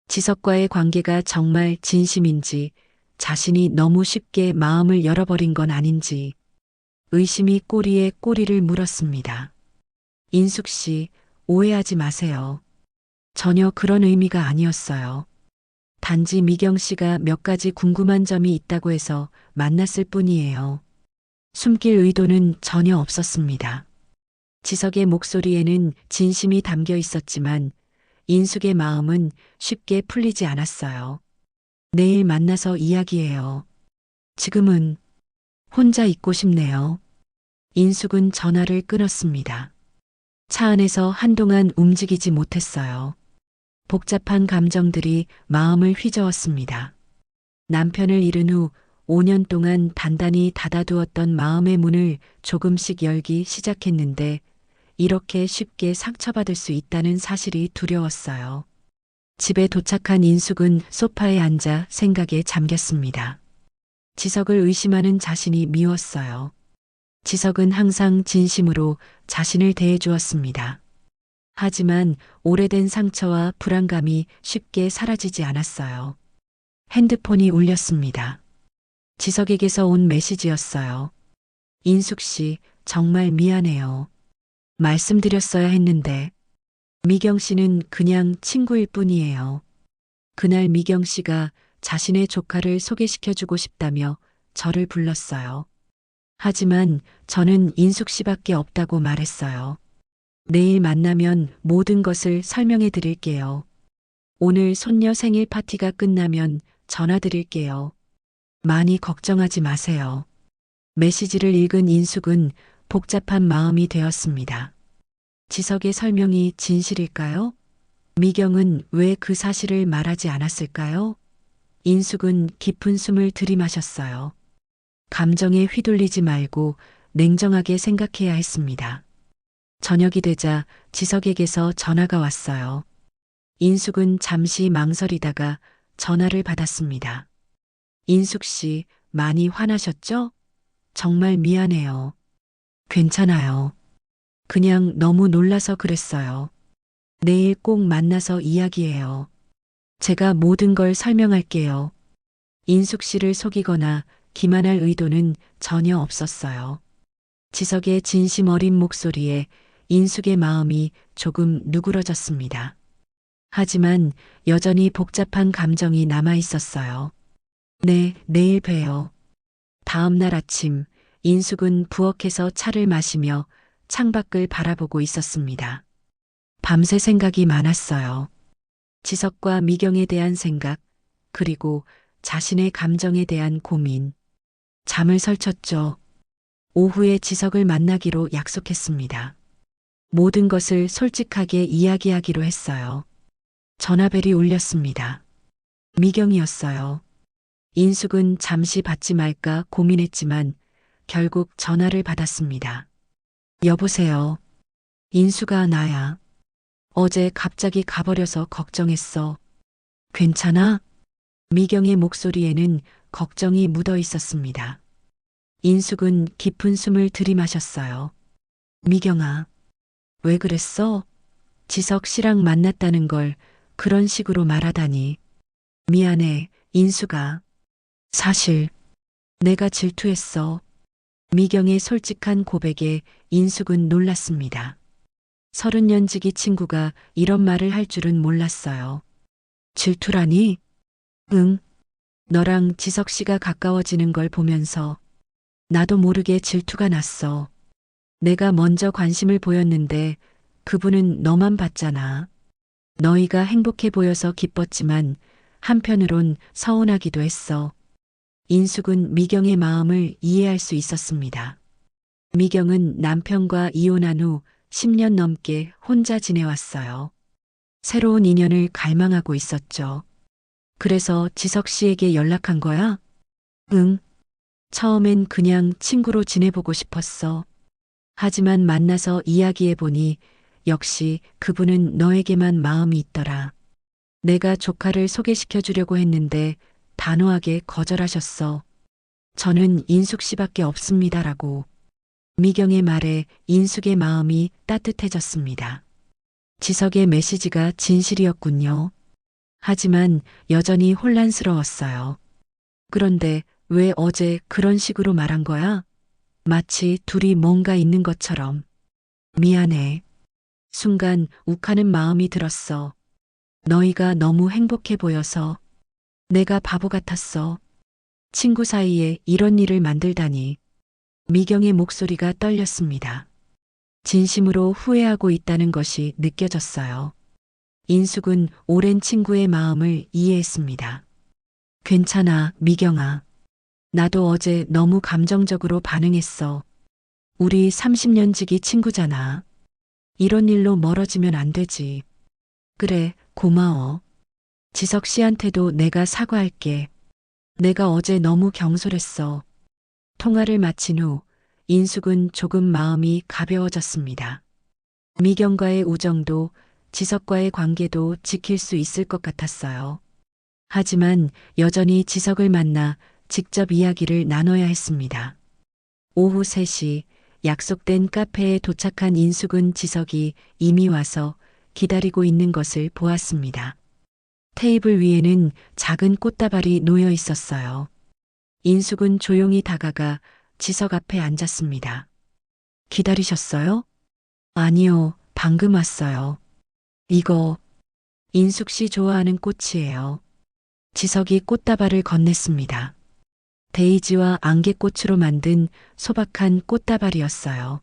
지석과의 관계가 정말 진심인지, 자신이 너무 쉽게 마음을 열어버린 건 아닌지, 의심이 꼬리에 꼬리를 물었습니다. 인숙 씨, 오해하지 마세요. 전혀 그런 의미가 아니었어요. 단지 미경 씨가 몇 가지 궁금한 점이 있다고 해서 만났을 뿐이에요. 숨길 의도는 전혀 없었습니다. 지석의 목소리에는 진심이 담겨 있었지만 인숙의 마음은 쉽게 풀리지 않았어요. 내일 만나서 이야기해요. 지금은 혼자 있고 싶네요. 인숙은 전화를 끊었습니다. 차 안에서 한동안 움직이지 못했어요. 복잡한 감정들이 마음을 휘저었습니다. 남편을 잃은 후 5년 동안 단단히 닫아두었던 마음의 문을 조금씩 열기 시작했는데 이렇게 쉽게 상처받을 수 있다는 사실이 두려웠어요. 집에 도착한 인숙은 소파에 앉아 생각에 잠겼습니다. 지석을 의심하는 자신이 미웠어요. 지석은 항상 진심으로 자신을 대해 주었습니다. 하지만 오래된 상처와 불안감이 쉽게 사라지지 않았어요. 핸드폰이 울렸습니다. 지석에게서 온 메시지였어요. 인숙 씨, 정말 미안해요. 말씀드렸어야 했는데. 미경 씨는 그냥 친구일 뿐이에요. 그날 미경 씨가 자신의 조카를 소개시켜주고 싶다며 저를 불렀어요. 하지만 저는 인숙 씨밖에 없다고 말했어요. 내일 만나면 모든 것을 설명해 드릴게요. 오늘 손녀 생일 파티가 끝나면 전화 드릴게요. 많이 걱정하지 마세요. 메시지를 읽은 인숙은 복잡한 마음이 되었습니다. 지석의 설명이 진실일까요? 미경은 왜 그 사실을 말하지 않았을까요? 인숙은 깊은 숨을 들이마셨어요. 감정에 휘둘리지 말고 냉정하게 생각해야 했습니다. 저녁이 되자 지석에게서 전화가 왔어요. 인숙은 잠시 망설이다가 전화를 받았습니다. 인숙 씨, 많이 화나셨죠? 정말 미안해요. 괜찮아요. 그냥 너무 놀라서 그랬어요. 내일 꼭 만나서 이야기해요. 제가 모든 걸 설명할게요. 인숙 씨를 속이거나 기만할 의도는 전혀 없었어요. 지석의 진심 어린 목소리에 인숙의 마음이 조금 누그러졌습니다. 하지만 여전히 복잡한 감정이 남아 있었어요. 네, 내일 봬요. 다음 날 아침, 인숙은 부엌에서 차를 마시며 창밖을 바라보고 있었습니다. 밤새 생각이 많았어요. 지석과 미경에 대한 생각, 그리고 자신의 감정에 대한 고민. 잠을 설쳤죠. 오후에 지석을 만나기로 약속했습니다. 모든 것을 솔직하게 이야기하기로 했어요. 전화벨이 울렸습니다. 미경이었어요. 인숙은 잠시 받지 말까 고민했지만 결국 전화를 받았습니다. 여보세요. 인수가 나야. 어제 갑자기 가버려서 걱정했어. 괜찮아? 미경의 목소리에는 걱정이 묻어 있었습니다. 인숙은 깊은 숨을 들이마셨어요. 미경아, 왜 그랬어? 지석 씨랑 만났다는 걸 그런 식으로 말하다니. 미안해, 인수가. 사실 내가 질투했어. 미경의 솔직한 고백에 인숙은 놀랐습니다. 30년 지기 친구가 이런 말을 할 줄은 몰랐어요. 질투라니? 응. 너랑 지석 씨가 가까워지는 걸 보면서 나도 모르게 질투가 났어. 내가 먼저 관심을 보였는데 그분은 너만 봤잖아. 너희가 행복해 보여서 기뻤지만 한편으론 서운하기도 했어. 인숙은 미경의 마음을 이해할 수 있었습니다. 미경은 남편과 이혼한 후 10년 넘게 혼자 지내왔어요. 새로운 인연을 갈망하고 있었죠. 그래서 지석 씨에게 연락한 거야? 응. 처음엔 그냥 친구로 지내보고 싶었어. 하지만 만나서 이야기해보니 역시 그분은 너에게만 마음이 있더라. 내가 조카를 소개시켜 주려고 했는데 단호하게 거절하셨어. 저는 인숙 씨밖에 없습니다라고. 미경의 말에 인숙의 마음이 따뜻해졌습니다. 지석의 메시지가 진실이었군요. 하지만 여전히 혼란스러웠어요. 그런데 왜 어제 그런 식으로 말한 거야? 마치 둘이 뭔가 있는 것처럼. 미안해. 순간 욱하는 마음이 들었어. 너희가 너무 행복해 보여서 내가 바보 같았어. 친구 사이에 이런 일을 만들다니. 미경의 목소리가 떨렸습니다. 진심으로 후회하고 있다는 것이 느껴졌어요. 인숙은 오랜 친구의 마음을 이해했습니다. 괜찮아, 미경아. 나도 어제 너무 감정적으로 반응했어. 우리 30년 지기 친구잖아. 이런 일로 멀어지면 안 되지. 그래, 고마워. 지석 씨한테도 내가 사과할게. 내가 어제 너무 경솔했어. 통화를 마친 후 인숙은 조금 마음이 가벼워졌습니다. 미경과의 우정도 지석과의 관계도 지킬 수 있을 것 같았어요. 하지만 여전히 지석을 만나 직접 이야기를 나눠야 했습니다. 오후 3시 약속된 카페에 도착한 인숙은 지석이 이미 와서 기다리고 있는 것을 보았습니다. 테이블 위에는 작은 꽃다발이 놓여 있었어요. 인숙은 조용히 다가가 지석 앞에 앉았습니다. 기다리셨어요? 아니요, 방금 왔어요. 이거 인숙 씨 좋아하는 꽃이에요. 지석이 꽃다발을 건넸습니다. 데이지와 안개꽃으로 만든 소박한 꽃다발이었어요.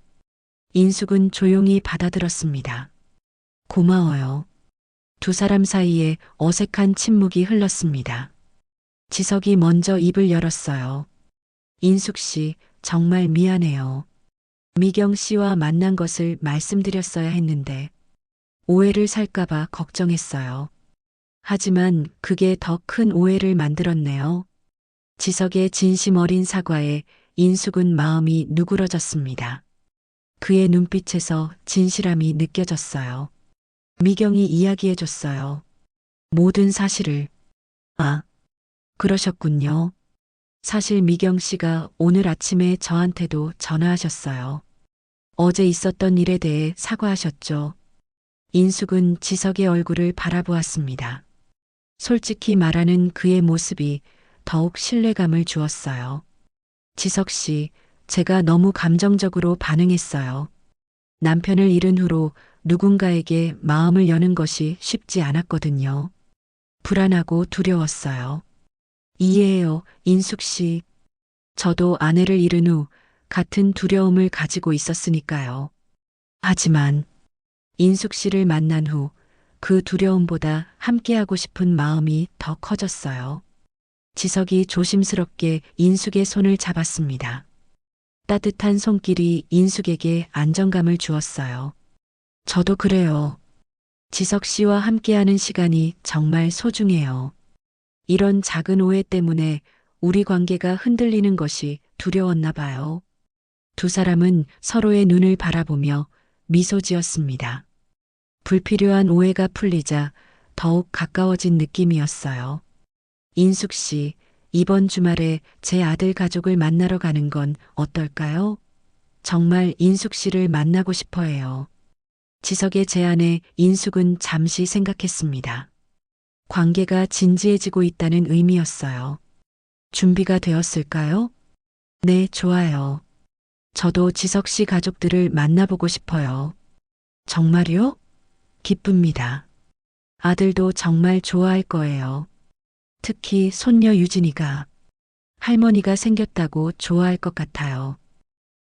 인숙은 조용히 받아들었습니다. 고마워요. 두 사람 사이에 어색한 침묵이 흘렀습니다. 지석이 먼저 입을 열었어요. 인숙 씨, 정말 미안해요. 미경 씨와 만난 것을 말씀드렸어야 했는데 오해를 살까봐 걱정했어요. 하지만 그게 더 큰 오해를 만들었네요. 지석의 진심 어린 사과에 인숙은 마음이 누그러졌습니다. 그의 눈빛에서 진실함이 느껴졌어요. 미경이 이야기해줬어요. 모든 사실을. 아, 그러셨군요. 사실 미경 씨가 오늘 아침에 저한테도 전화하셨어요. 어제 있었던 일에 대해 사과하셨죠. 인숙은 지석의 얼굴을 바라보았습니다. 솔직히 말하는 그의 모습이 더욱 신뢰감을 주었어요. 지석 씨, 제가 너무 감정적으로 반응했어요. 남편을 잃은 후로 누군가에게 마음을 여는 것이 쉽지 않았거든요. 불안하고 두려웠어요. 이해해요, 인숙 씨. 저도 아내를 잃은 후 같은 두려움을 가지고 있었으니까요. 하지만 인숙 씨를 만난 후 그 두려움보다 함께하고 싶은 마음이 더 커졌어요. 지석이 조심스럽게 인숙의 손을 잡았습니다. 따뜻한 손길이 인숙에게 안정감을 주었어요. 저도 그래요. 지석 씨와 함께하는 시간이 정말 소중해요. 이런 작은 오해 때문에 우리 관계가 흔들리는 것이 두려웠나 봐요. 두 사람은 서로의 눈을 바라보며 미소 지었습니다. 불필요한 오해가 풀리자 더욱 가까워진 느낌이었어요. 인숙 씨, 이번 주말에 제 아들 가족을 만나러 가는 건 어떨까요? 정말 인숙 씨를 만나고 싶어 해요. 지석의 제안에 인숙은 잠시 생각했습니다. 관계가 진지해지고 있다는 의미였어요. 준비가 되었을까요? 네, 좋아요. 저도 지석 씨 가족들을 만나보고 싶어요. 정말요? 기쁩니다. 아들도 정말 좋아할 거예요. 특히 손녀 유진이가 할머니가 생겼다고 좋아할 것 같아요.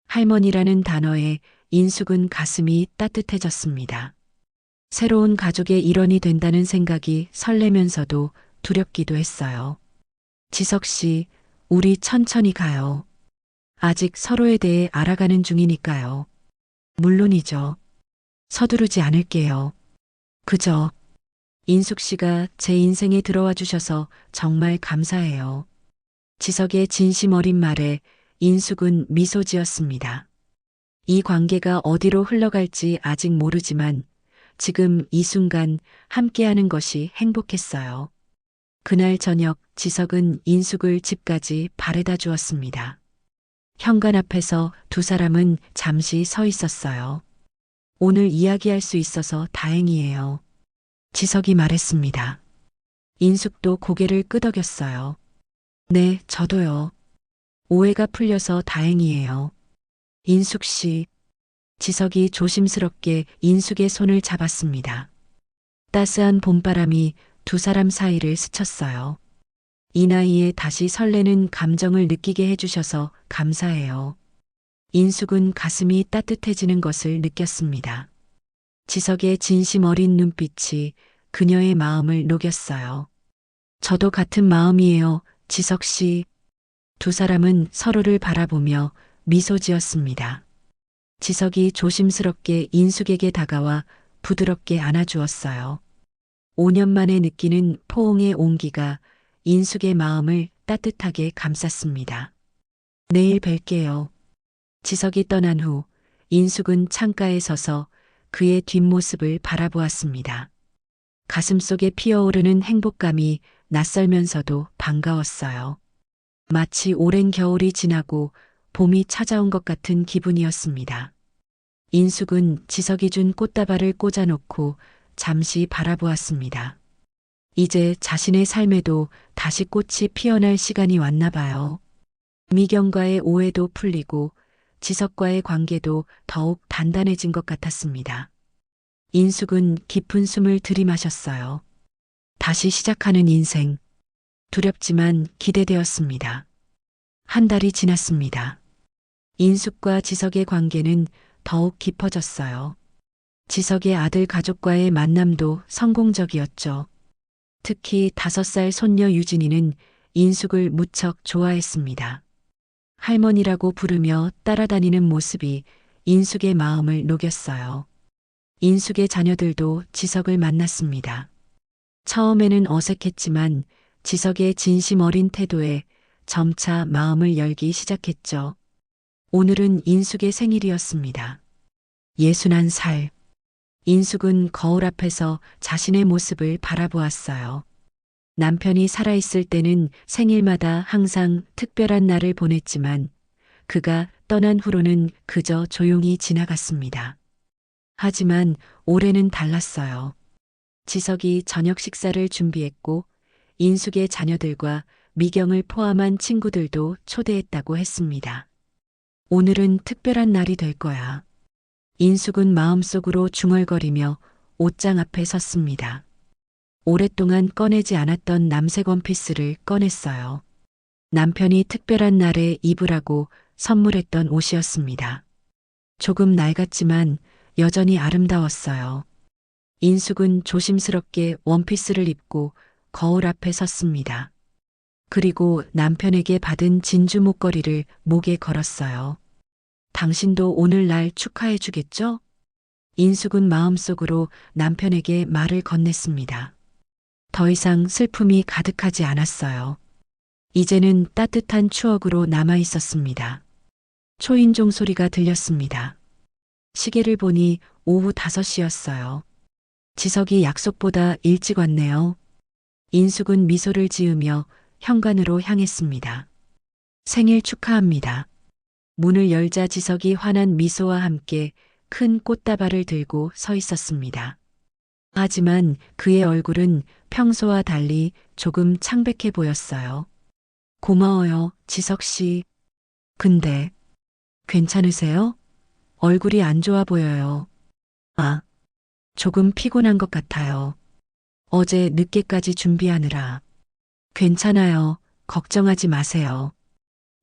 할머니라는 단어에 인숙은 가슴이 따뜻해졌습니다. 새로운 가족의 일원이 된다는 생각이 설레면서도 두렵기도 했어요. 지석 씨, 우리 천천히 가요. 아직 서로에 대해 알아가는 중이니까요. 물론이죠. 서두르지 않을게요. 그저 인숙 씨가 제 인생에 들어와 주셔서 정말 감사해요. 지석의 진심 어린 말에 인숙은 미소 지었습니다. 이 관계가 어디로 흘러갈지 아직 모르지만 지금 이 순간 함께하는 것이 행복했어요. 그날 저녁 지석은 인숙을 집까지 바래다 주었습니다. 현관 앞에서 두 사람은 잠시 서 있었어요. 오늘 이야기할 수 있어서 다행이에요. 지석이 말했습니다. 인숙도 고개를 끄덕였어요. 네, 저도요. 오해가 풀려서 다행이에요. 인숙 씨. 지석이 조심스럽게 인숙의 손을 잡았습니다. 따스한 봄바람이 두 사람 사이를 스쳤어요. 이 나이에 다시 설레는 감정을 느끼게 해주셔서 감사해요. 인숙은 가슴이 따뜻해지는 것을 느꼈습니다. 지석의 진심 어린 눈빛이 그녀의 마음을 녹였어요. 저도 같은 마음이에요, 지석 씨. 두 사람은 서로를 바라보며 미소 지었습니다. 지석이 조심스럽게 인숙에게 다가와 부드럽게 안아주었어요. 5년 만에 느끼는 포옹의 온기가 인숙의 마음을 따뜻하게 감쌌습니다. 내일 뵐게요. 지석이 떠난 후 인숙은 창가에 서서 그의 뒷모습을 바라보았습니다. 가슴속에 피어오르는 행복감이 낯설면서도 반가웠어요. 마치 오랜 겨울이 지나고 봄이 찾아온 것 같은 기분이었습니다. 인숙은 지석이 준 꽃다발을 꽂아놓고 잠시 바라보았습니다. 이제 자신의 삶에도 다시 꽃이 피어날 시간이 왔나 봐요. 미경과의 오해도 풀리고 지석과의 관계도 더욱 단단해진 것 같았습니다. 인숙은 깊은 숨을 들이마셨어요. 다시 시작하는 인생. 두렵지만 기대되었습니다. 한 달이 지났습니다. 인숙과 지석의 관계는 더욱 깊어졌어요. 지석의 아들 가족과의 만남도 성공적이었죠. 특히 5살 손녀 유진이는 인숙을 무척 좋아했습니다. 할머니라고 부르며 따라다니는 모습이 인숙의 마음을 녹였어요. 인숙의 자녀들도 지석을 만났습니다. 처음에는 어색했지만 지석의 진심 어린 태도에 점차 마음을 열기 시작했죠. 오늘은 인숙의 생일이었습니다. 61살. 인숙은 거울 앞에서 자신의 모습을 바라보았어요. 남편이 살아있을 때는 생일마다 항상 특별한 날을 보냈지만 그가 떠난 후로는 그저 조용히 지나갔습니다. 하지만 올해는 달랐어요. 지석이 저녁 식사를 준비했고 인숙의 자녀들과 미경을 포함한 친구들도 초대했다고 했습니다. 오늘은 특별한 날이 될 거야. 인숙은 마음속으로 중얼거리며 옷장 앞에 섰습니다. 오랫동안 꺼내지 않았던 남색 원피스를 꺼냈어요. 남편이 특별한 날에 입으라고 선물했던 옷이었습니다. 조금 낡았지만 여전히 아름다웠어요. 인숙은 조심스럽게 원피스를 입고 거울 앞에 섰습니다. 그리고 남편에게 받은 진주 목걸이를 목에 걸었어요. 당신도 오늘날 축하해 주겠죠? 인숙은 마음속으로 남편에게 말을 건넸습니다. 더 이상 슬픔이 가득하지 않았어요. 이제는 따뜻한 추억으로 남아 있었습니다. 초인종 소리가 들렸습니다. 시계를 보니 오후 5시였어요. 지석이 약속보다 일찍 왔네요. 인숙은 미소를 지으며 현관으로 향했습니다. 생일 축하합니다. 문을 열자 지석이 환한 미소와 함께 큰 꽃다발을 들고 서 있었습니다. 하지만 그의 얼굴은 평소와 달리 조금 창백해 보였어요. 고마워요, 지석 씨. 근데 괜찮으세요? 얼굴이 안 좋아 보여요. 아, 조금 피곤한 것 같아요. 어제 늦게까지 준비하느라. 괜찮아요. 걱정하지 마세요.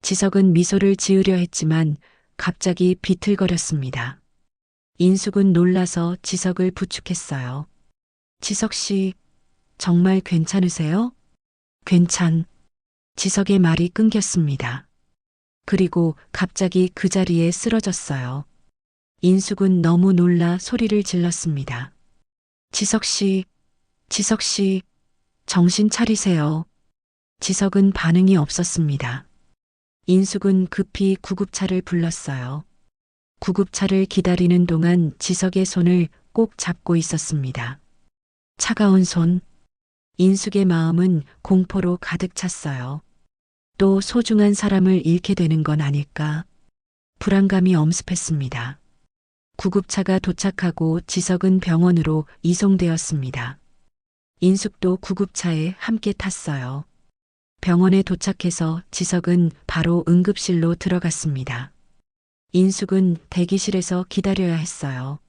지석은 미소를 지으려 했지만 갑자기 비틀거렸습니다. 인숙은 놀라서 지석을 부축했어요. 지석 씨, 정말 괜찮으세요? 지석의 말이 끊겼습니다. 그리고 갑자기 그 자리에 쓰러졌어요. 인숙은 너무 놀라 소리를 질렀습니다. 지석 씨, 정신 차리세요. 지석은 반응이 없었습니다. 인숙은 급히 구급차를 불렀어요. 구급차를 기다리는 동안 지석의 손을 꼭 잡고 있었습니다. 차가운 손. 인숙의 마음은 공포로 가득 찼어요. 또 소중한 사람을 잃게 되는 건 아닐까. 불안감이 엄습했습니다. 구급차가 도착하고 지석은 병원으로 이송되었습니다. 인숙도 구급차에 함께 탔어요. 병원에 도착해서 지석은 바로 응급실로 들어갔습니다. 인숙은 대기실에서 기다려야 했어요.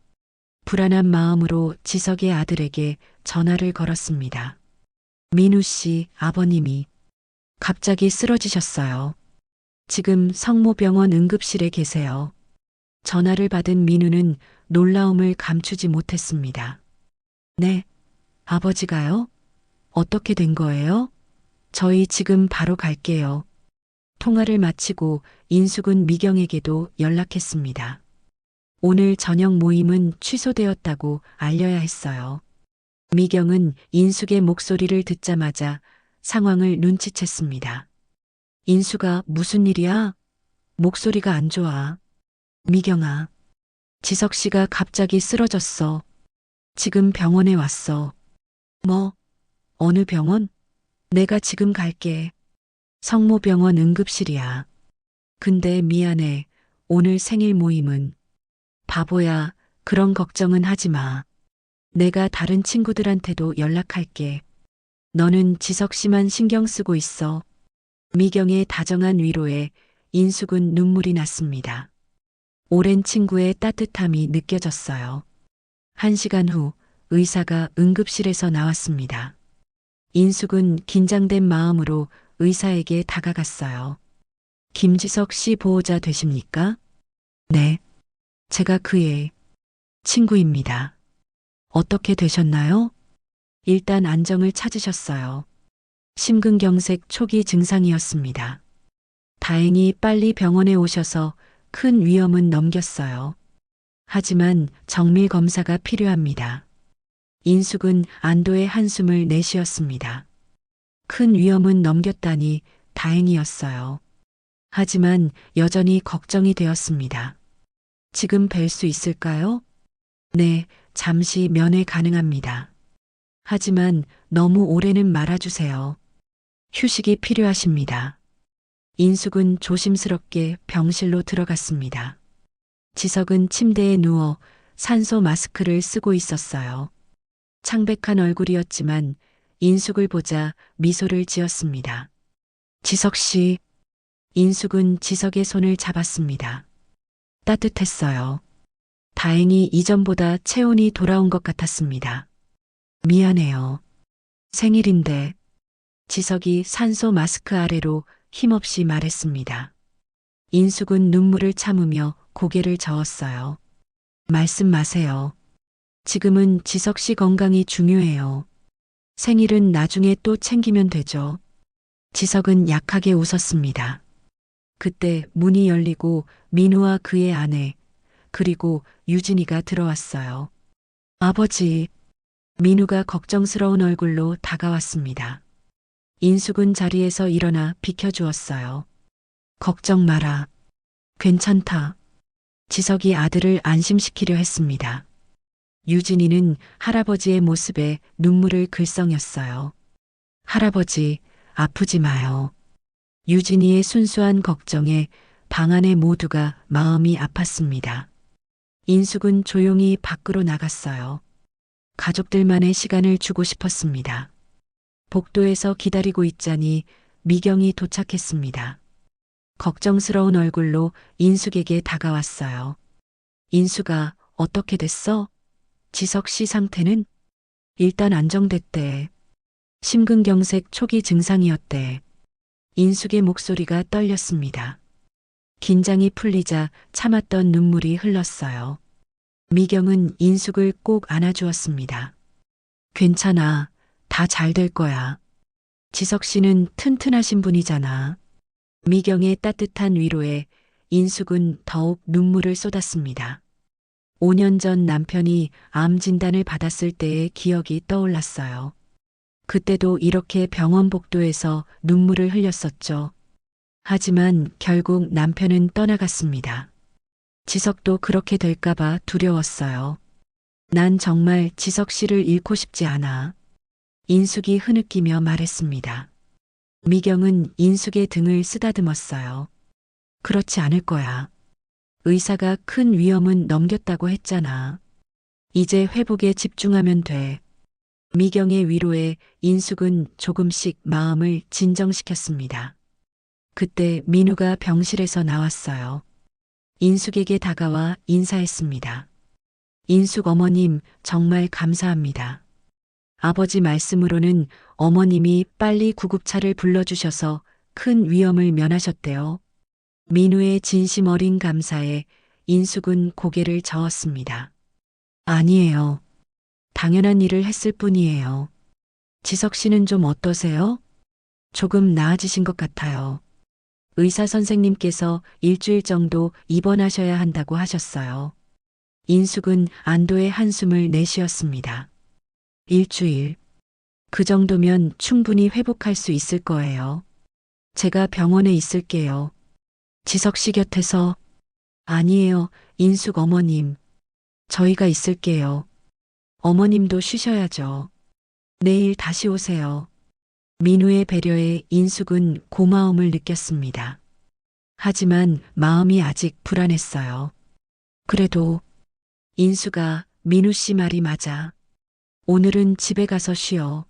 불안한 마음으로 지석의 아들에게 전화를 걸었습니다. 민우 씨 아버님이 갑자기 쓰러지셨어요. 지금 성모병원 응급실에 계세요. 전화를 받은 민우는 놀라움을 감추지 못했습니다. 네, 아버지가요? 어떻게 된 거예요? 저희 지금 바로 갈게요. 통화를 마치고 인숙은 미경에게도 연락했습니다. 오늘 저녁 모임은 취소되었다고 알려야 했어요. 미경은 인숙의 목소리를 듣자마자 상황을 눈치챘습니다. 인숙아, 무슨 일이야? 목소리가 안 좋아. 미경아. 지석 씨가 갑자기 쓰러졌어. 지금 병원에 왔어. 뭐, 어느 병원? 내가 지금 갈게. 성모병원 응급실이야. 근데 미안해. 오늘 생일 모임은. 바보야. 그런 걱정은 하지 마. 내가 다른 친구들한테도 연락할게. 너는 지석 씨만 신경 쓰고 있어. 미경의 다정한 위로에 인숙은 눈물이 났습니다. 오랜 친구의 따뜻함이 느껴졌어요. 1시간 후 의사가 응급실에서 나왔습니다. 인숙은 긴장된 마음으로 의사에게 다가갔어요. 김지석 씨 보호자 되십니까? 네. 제가 그의 친구입니다. 어떻게 되셨나요? 일단 안정을 찾으셨어요. 심근경색 초기 증상이었습니다. 다행히 빨리 병원에 오셔서 큰 위험은 넘겼어요. 하지만 정밀 검사가 필요합니다. 인숙은 안도의 한숨을 내쉬었습니다. 큰 위험은 넘겼다니 다행이었어요. 하지만 여전히 걱정이 되었습니다. 지금 뵐 수 있을까요? 네, 잠시 면회 가능합니다. 하지만 너무 오래는 말아주세요. 휴식이 필요하십니다. 인숙은 조심스럽게 병실로 들어갔습니다. 지석은 침대에 누워 산소 마스크를 쓰고 있었어요. 창백한 얼굴이었지만 인숙을 보자 미소를 지었습니다. 지석 씨, 인숙은 지석의 손을 잡았습니다. 따뜻했어요. 다행히 이전보다 체온이 돌아온 것 같았습니다. 미안해요. 생일인데. 지석이 산소 마스크 아래로 힘없이 말했습니다. 인숙은 눈물을 참으며 고개를 저었어요. 말씀 마세요. 지금은 지석 씨 건강이 중요해요. 생일은 나중에 또 챙기면 되죠. 지석은 약하게 웃었습니다. 그때 문이 열리고 민우와 그의 아내, 그리고 유진이가 들어왔어요. 아버지, 민우가 걱정스러운 얼굴로 다가왔습니다. 인숙은 자리에서 일어나 비켜주었어요. 걱정 마라. 괜찮다. 지석이 아들을 안심시키려 했습니다. 유진이는 할아버지의 모습에 눈물을 글썽였어요. 할아버지, 아프지 마요. 유진이의 순수한 걱정에 방 안의 모두가 마음이 아팠습니다. 인숙은 조용히 밖으로 나갔어요. 가족들만의 시간을 주고 싶었습니다. 복도에서 기다리고 있자니 미경이 도착했습니다. 걱정스러운 얼굴로 인숙에게 다가왔어요. 인숙아, 어떻게 됐어? 지석 씨 상태는? 일단 안정됐대. 심근경색 초기 증상이었대. 인숙의 목소리가 떨렸습니다. 긴장이 풀리자 참았던 눈물이 흘렀어요. 미경은 인숙을 꼭 안아주었습니다. 괜찮아. 다 잘 될 거야. 지석 씨는 튼튼하신 분이잖아. 미경의 따뜻한 위로에 인숙은 더욱 눈물을 쏟았습니다. 5년 전 남편이 암 진단을 받았을 때의 기억이 떠올랐어요. 그때도 이렇게 병원 복도에서 눈물을 흘렸었죠. 하지만 결국 남편은 떠나갔습니다. 지석도 그렇게 될까봐 두려웠어요. 난 정말 지석 씨를 잃고 싶지 않아. 인숙이 흐느끼며 말했습니다. 미경은 인숙의 등을 쓰다듬었어요. 그렇지 않을 거야. 의사가 큰 위험은 넘겼다고 했잖아. 이제 회복에 집중하면 돼. 미경의 위로에 인숙은 조금씩 마음을 진정시켰습니다. 그때 민우가 병실에서 나왔어요. 인숙에게 다가와 인사했습니다. 인숙 어머님, 정말 감사합니다. 아버지 말씀으로는 어머님이 빨리 구급차를 불러주셔서 큰 위험을 면하셨대요. 민우의 진심 어린 감사에 인숙은 고개를 저었습니다. 아니에요. 당연한 일을 했을 뿐이에요. 지석 씨는 좀 어떠세요? 조금 나아지신 것 같아요. 의사 선생님께서 일주일 정도 입원하셔야 한다고 하셨어요. 인숙은 안도의 한숨을 내쉬었습니다. 일주일. 그 정도면 충분히 회복할 수 있을 거예요. 제가 병원에 있을게요. 지석 씨 곁에서. 아니에요, 인숙 어머님. 저희가 있을게요. 어머님도 쉬셔야죠. 내일 다시 오세요. 민우의 배려에 인숙은 고마움을 느꼈습니다. 하지만 마음이 아직 불안했어요. 그래도 인수가 민우 씨 말이 맞아. 오늘은 집에 가서 쉬어.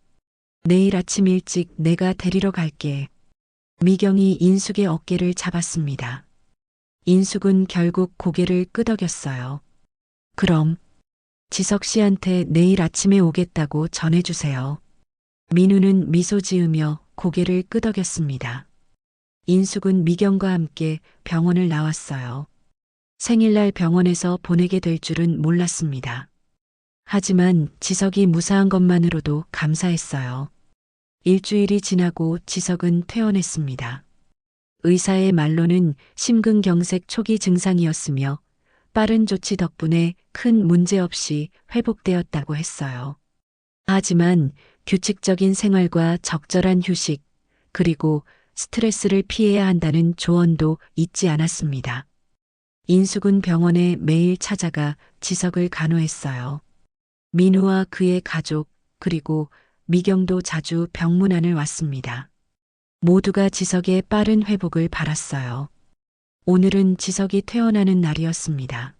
내일 아침 일찍 내가 데리러 갈게. 미경이 인숙의 어깨를 잡았습니다. 인숙은 결국 고개를 끄덕였어요. 그럼 지석 씨한테 내일 아침에 오겠다고 전해주세요. 민우는 미소 지으며 고개를 끄덕였습니다. 인숙은 미경과 함께 병원을 나왔어요. 생일날 병원에서 보내게 될 줄은 몰랐습니다. 하지만 지석이 무사한 것만으로도 감사했어요. 일주일이 지나고 지석은 퇴원했습니다. 의사의 말로는 심근경색 초기 증상이었으며 빠른 조치 덕분에 큰 문제 없이 회복되었다고 했어요. 하지만 규칙적인 생활과 적절한 휴식, 그리고 스트레스를 피해야 한다는 조언도 잊지 않았습니다. 인숙은 병원에 매일 찾아가 지석을 간호했어요. 민우와 그의 가족, 그리고 미경도 자주 병문안을 왔습니다. 모두가 지석의 빠른 회복을 바랐어요. 오늘은 지석이 퇴원하는 날이었습니다.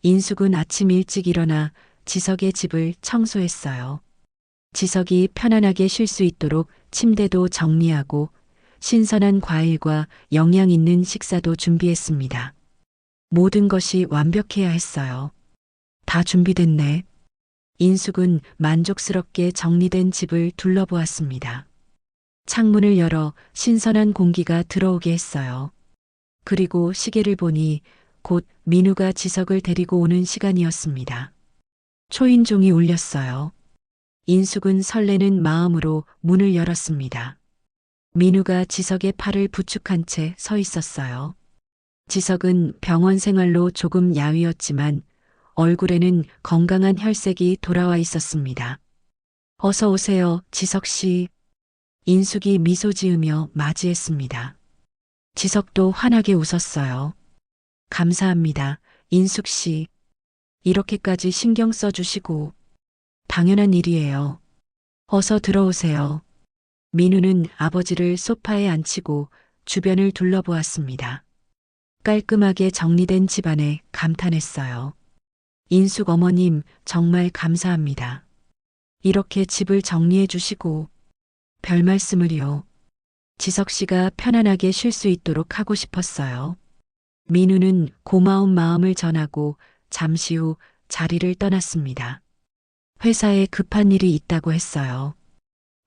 인숙은 아침 일찍 일어나 지석의 집을 청소했어요. 지석이 편안하게 쉴 수 있도록 침대도 정리하고 신선한 과일과 영양 있는 식사도 준비했습니다. 모든 것이 완벽해야 했어요. 다 준비됐네. 인숙은 만족스럽게 정리된 집을 둘러보았습니다. 창문을 열어 신선한 공기가 들어오게 했어요. 그리고 시계를 보니 곧 민우가 지석을 데리고 오는 시간이었습니다. 초인종이 울렸어요. 인숙은 설레는 마음으로 문을 열었습니다. 민우가 지석의 팔을 부축한 채 서 있었어요. 지석은 병원 생활로 조금 야위었지만 얼굴에는 건강한 혈색이 돌아와 있었습니다. 어서 오세요, 지석 씨. 인숙이 미소 지으며 맞이했습니다. 지석도 환하게 웃었어요. 감사합니다, 인숙 씨. 이렇게까지 신경 써주시고. 당연한 일이에요. 어서 들어오세요. 민우는 아버지를 소파에 앉히고 주변을 둘러보았습니다. 깔끔하게 정리된 집안에 감탄했어요. 인숙 어머님, 정말 감사합니다. 이렇게 집을 정리해 주시고. 별 말씀을요. 지석 씨가 편안하게 쉴 수 있도록 하고 싶었어요. 민우는 고마운 마음을 전하고 잠시 후 자리를 떠났습니다. 회사에 급한 일이 있다고 했어요.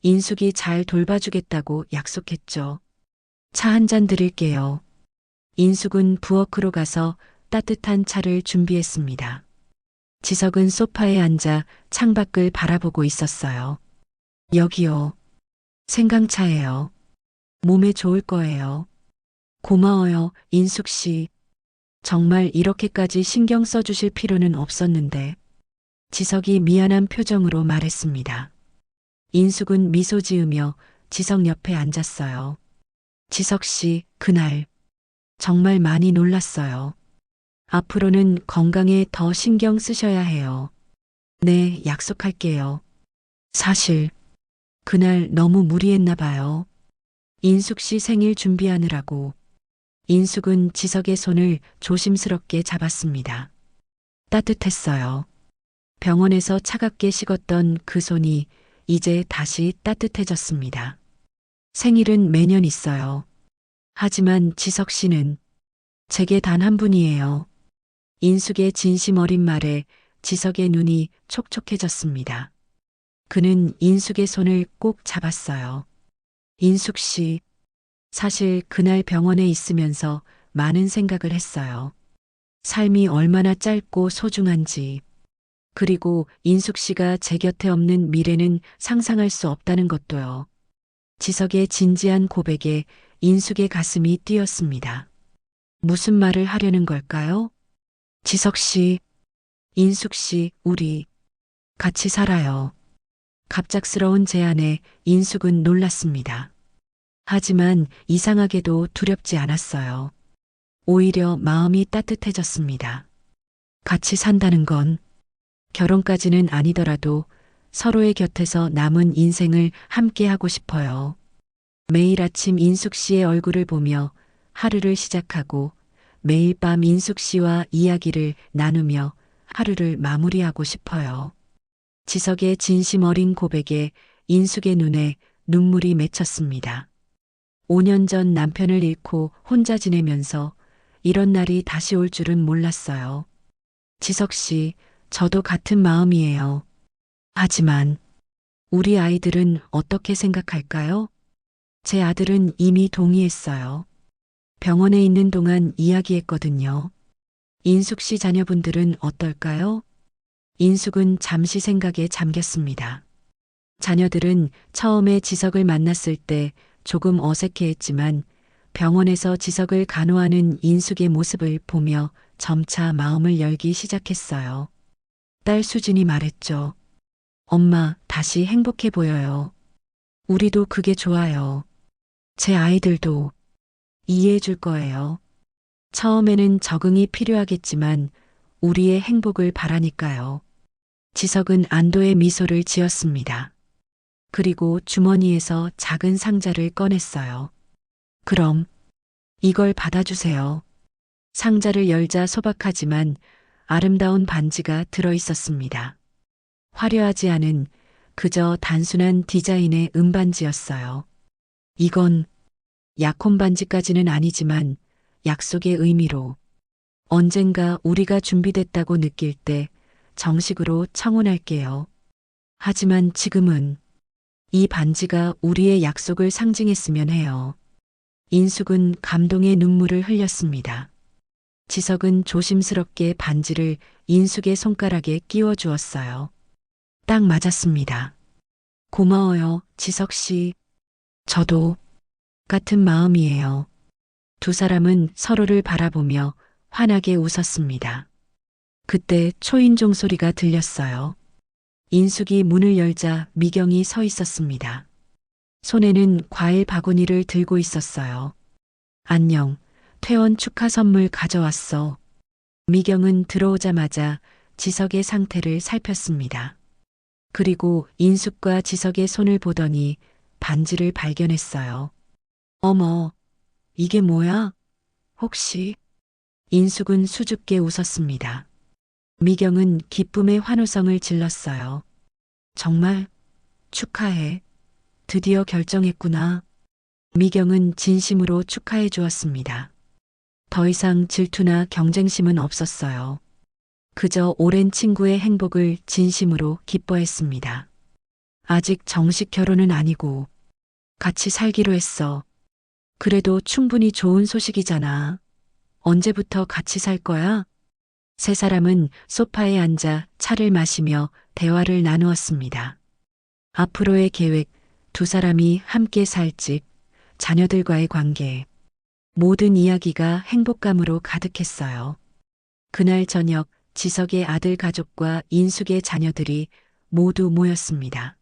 인숙이 잘 돌봐주겠다고 약속했죠. 차 한 잔 드릴게요. 인숙은 부엌으로 가서 따뜻한 차를 준비했습니다. 지석은 소파에 앉아 창밖을 바라보고 있었어요. 여기요. 생강차예요. 몸에 좋을 거예요. 고마워요, 인숙 씨. 정말 이렇게까지 신경 써주실 필요는 없었는데. 지석이 미안한 표정으로 말했습니다. 인숙은 미소 지으며 지석 옆에 앉았어요. 지석 씨, 그날 정말 많이 놀랐어요. 앞으로는 건강에 더 신경 쓰셔야 해요. 네, 약속할게요. 사실 그날 너무 무리했나 봐요. 인숙 씨 생일 준비하느라고. 인숙은 지석의 손을 조심스럽게 잡았습니다. 따뜻했어요. 병원에서 차갑게 식었던 그 손이 이제 다시 따뜻해졌습니다. 생일은 매년 있어요. 하지만 지석 씨는 제게 단 한 분이에요. 인숙의 진심 어린 말에 지석의 눈이 촉촉해졌습니다. 그는 인숙의 손을 꼭 잡았어요. 인숙 씨, 사실 그날 병원에 있으면서 많은 생각을 했어요. 삶이 얼마나 짧고 소중한지, 그리고 인숙 씨가 제 곁에 없는 미래는 상상할 수 없다는 것도요. 지석의 진지한 고백에 인숙의 가슴이 뛰었습니다. 무슨 말을 하려는 걸까요? 지석 씨, 인숙 씨, 우리 같이 살아요. 갑작스러운 제안에 인숙은 놀랐습니다. 하지만 이상하게도 두렵지 않았어요. 오히려 마음이 따뜻해졌습니다. 같이 산다는 건 결혼까지는 아니더라도 서로의 곁에서 남은 인생을 함께 하고 싶어요. 매일 아침 인숙 씨의 얼굴을 보며 하루를 시작하고 매일 밤 인숙 씨와 이야기를 나누며 하루를 마무리하고 싶어요. 지석의 진심 어린 고백에 인숙의 눈에 눈물이 맺혔습니다. 5년 전 남편을 잃고 혼자 지내면서 이런 날이 다시 올 줄은 몰랐어요. 지석 씨, 저도 같은 마음이에요. 하지만 우리 아이들은 어떻게 생각할까요? 제 아들은 이미 동의했어요. 병원에 있는 동안 이야기했거든요. 인숙 씨 자녀분들은 어떨까요? 인숙은 잠시 생각에 잠겼습니다. 자녀들은 처음에 지석을 만났을 때 조금 어색해했지만 병원에서 지석을 간호하는 인숙의 모습을 보며 점차 마음을 열기 시작했어요. 딸 수진이 말했죠. 엄마, 다시 행복해 보여요. 우리도 그게 좋아요. 제 아이들도 이해해 줄 거예요. 처음에는 적응이 필요하겠지만 우리의 행복을 바라니까요. 지석은 안도의 미소를 지었습니다. 그리고 주머니에서 작은 상자를 꺼냈어요. 그럼 이걸 받아주세요. 상자를 열자 소박하지만 아름다운 반지가 들어 있었습니다. 화려하지 않은 그저 단순한 디자인의 은반지였어요. 이건 약혼 반지까지는 아니지만 약속의 의미로 언젠가 우리가 준비됐다고 느낄 때 정식으로 청혼할게요. 하지만 지금은 이 반지가 우리의 약속을 상징했으면 해요. 인숙은 감동의 눈물을 흘렸습니다. 지석은 조심스럽게 반지를 인숙의 손가락에 끼워 주었어요. 딱 맞았습니다. 고마워요, 지석 씨. 저도 같은 마음이에요. 두 사람은 서로를 바라보며 환하게 웃었습니다. 그때 초인종 소리가 들렸어요. 인숙이 문을 열자 미경이 서 있었습니다. 손에는 과일 바구니를 들고 있었어요. 안녕, 퇴원 축하 선물 가져왔어. 미경은 들어오자마자 지석의 상태를 살폈습니다. 그리고 인숙과 지석의 손을 보더니 반지를 발견했어요. 어머, 이게 뭐야? 혹시? 인숙은 수줍게 웃었습니다. 미경은 기쁨의 환호성을 질렀어요. 정말 축하해. 드디어 결정했구나. 미경은 진심으로 축하해 주었습니다. 더 이상 질투나 경쟁심은 없었어요. 그저 오랜 친구의 행복을 진심으로 기뻐했습니다. 아직 정식 결혼은 아니고 같이 살기로 했어. 그래도 충분히 좋은 소식이잖아. 언제부터 같이 살 거야? 세 사람은 소파에 앉아 차를 마시며 대화를 나누었습니다. 앞으로의 계획, 두 사람이 함께 살 집, 자녀들과의 관계, 모든 이야기가 행복감으로 가득했어요. 그날 저녁 지석의 아들 가족과 인숙의 자녀들이 모두 모였습니다.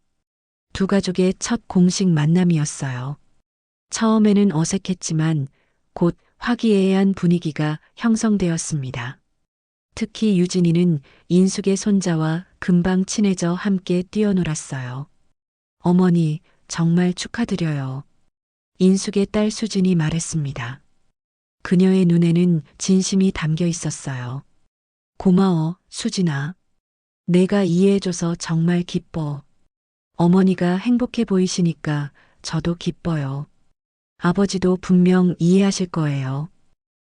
두 가족의 첫 공식 만남이었어요. 처음에는 어색했지만 곧 화기애애한 분위기가 형성되었습니다. 특히 유진이는 인숙의 손자와 금방 친해져 함께 뛰어놀았어요. 어머니, 정말 축하드려요. 인숙의 딸 수진이 말했습니다. 그녀의 눈에는 진심이 담겨 있었어요. 고마워, 수진아. 내가 이해해줘서 정말 기뻐. 어머니가 행복해 보이시니까 저도 기뻐요. 아버지도 분명 이해하실 거예요.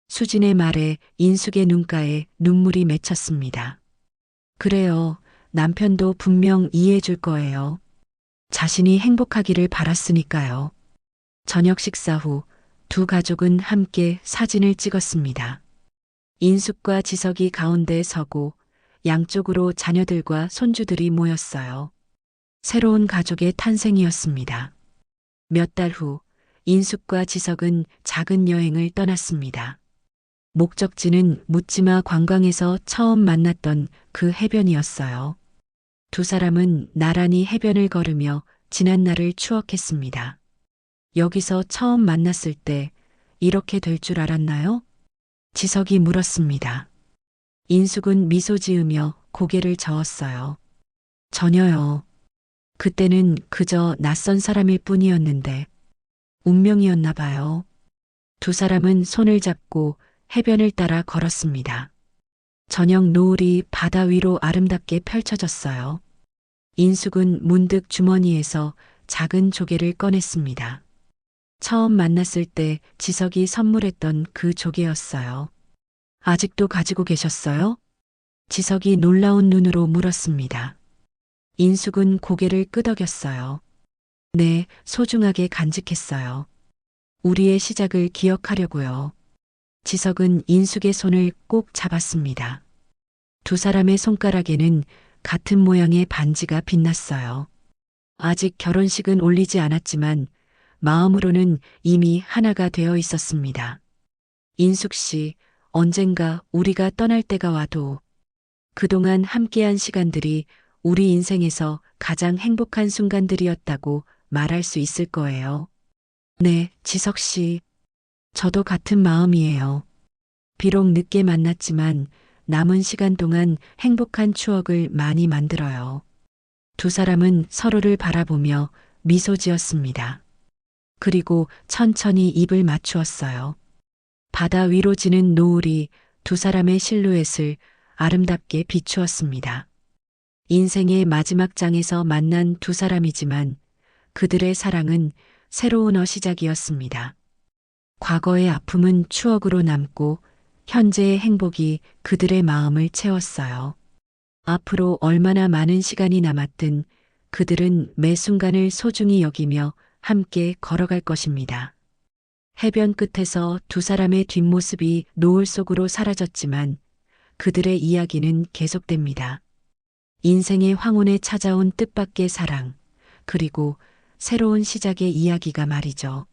수진의 말에 인숙의 눈가에 눈물이 맺혔습니다. 그래요. 남편도 분명 이해해 줄 거예요. 자신이 행복하기를 바랐으니까요. 저녁 식사 후 두 가족은 함께 사진을 찍었습니다. 인숙과 지석이 가운데 서고 양쪽으로 자녀들과 손주들이 모였어요. 새로운 가족의 탄생이었습니다. 몇 달 후 인숙과 지석은 작은 여행을 떠났습니다. 목적지는 묻지마 관광에서 처음 만났던 그 해변이었어요. 두 사람은 나란히 해변을 걸으며 지난 날을 추억했습니다. 여기서 처음 만났을 때 이렇게 될 줄 알았나요? 지석이 물었습니다. 인숙은 미소 지으며 고개를 저었어요. 전혀요. 그때는 그저 낯선 사람일 뿐이었는데 운명이었나 봐요. 두 사람은 손을 잡고 해변을 따라 걸었습니다. 저녁 노을이 바다 위로 아름답게 펼쳐졌어요. 인숙은 문득 주머니에서 작은 조개를 꺼냈습니다. 처음 만났을 때 지석이 선물했던 그 조개였어요. 아직도 가지고 계셨어요? 지석이 놀라운 눈으로 물었습니다. 인숙은 고개를 끄덕였어요. 네, 소중하게 간직했어요. 우리의 시작을 기억하려고요. 지석은 인숙의 손을 꼭 잡았습니다. 두 사람의 손가락에는 같은 모양의 반지가 빛났어요. 아직 결혼식은 올리지 않았지만 마음으로는 이미 하나가 되어 있었습니다. 인숙 씨, 언젠가 우리가 떠날 때가 와도 그동안 함께한 시간들이 우리 인생에서 가장 행복한 순간들이었다고 말할 수 있을 거예요. 네, 지석 씨. 저도 같은 마음이에요. 비록 늦게 만났지만 남은 시간 동안 행복한 추억을 많이 만들어요. 두 사람은 서로를 바라보며 미소 지었습니다. 그리고 천천히 입을 맞추었어요. 바다 위로 지는 노을이 두 사람의 실루엣을 아름답게 비추었습니다. 인생의 마지막 장에서 만난 두 사람이지만 그들의 사랑은 새로운 시작이었습니다. 과거의 아픔은 추억으로 남고 현재의 행복이 그들의 마음을 채웠어요. 앞으로 얼마나 많은 시간이 남았든 그들은 매 순간을 소중히 여기며 함께 걸어갈 것입니다. 해변 끝에서 두 사람의 뒷모습이 노을 속으로 사라졌지만 그들의 이야기는 계속됩니다. 인생의 황혼에 찾아온 뜻밖의 사랑, 그리고 새로운 시작의 이야기가 말이죠.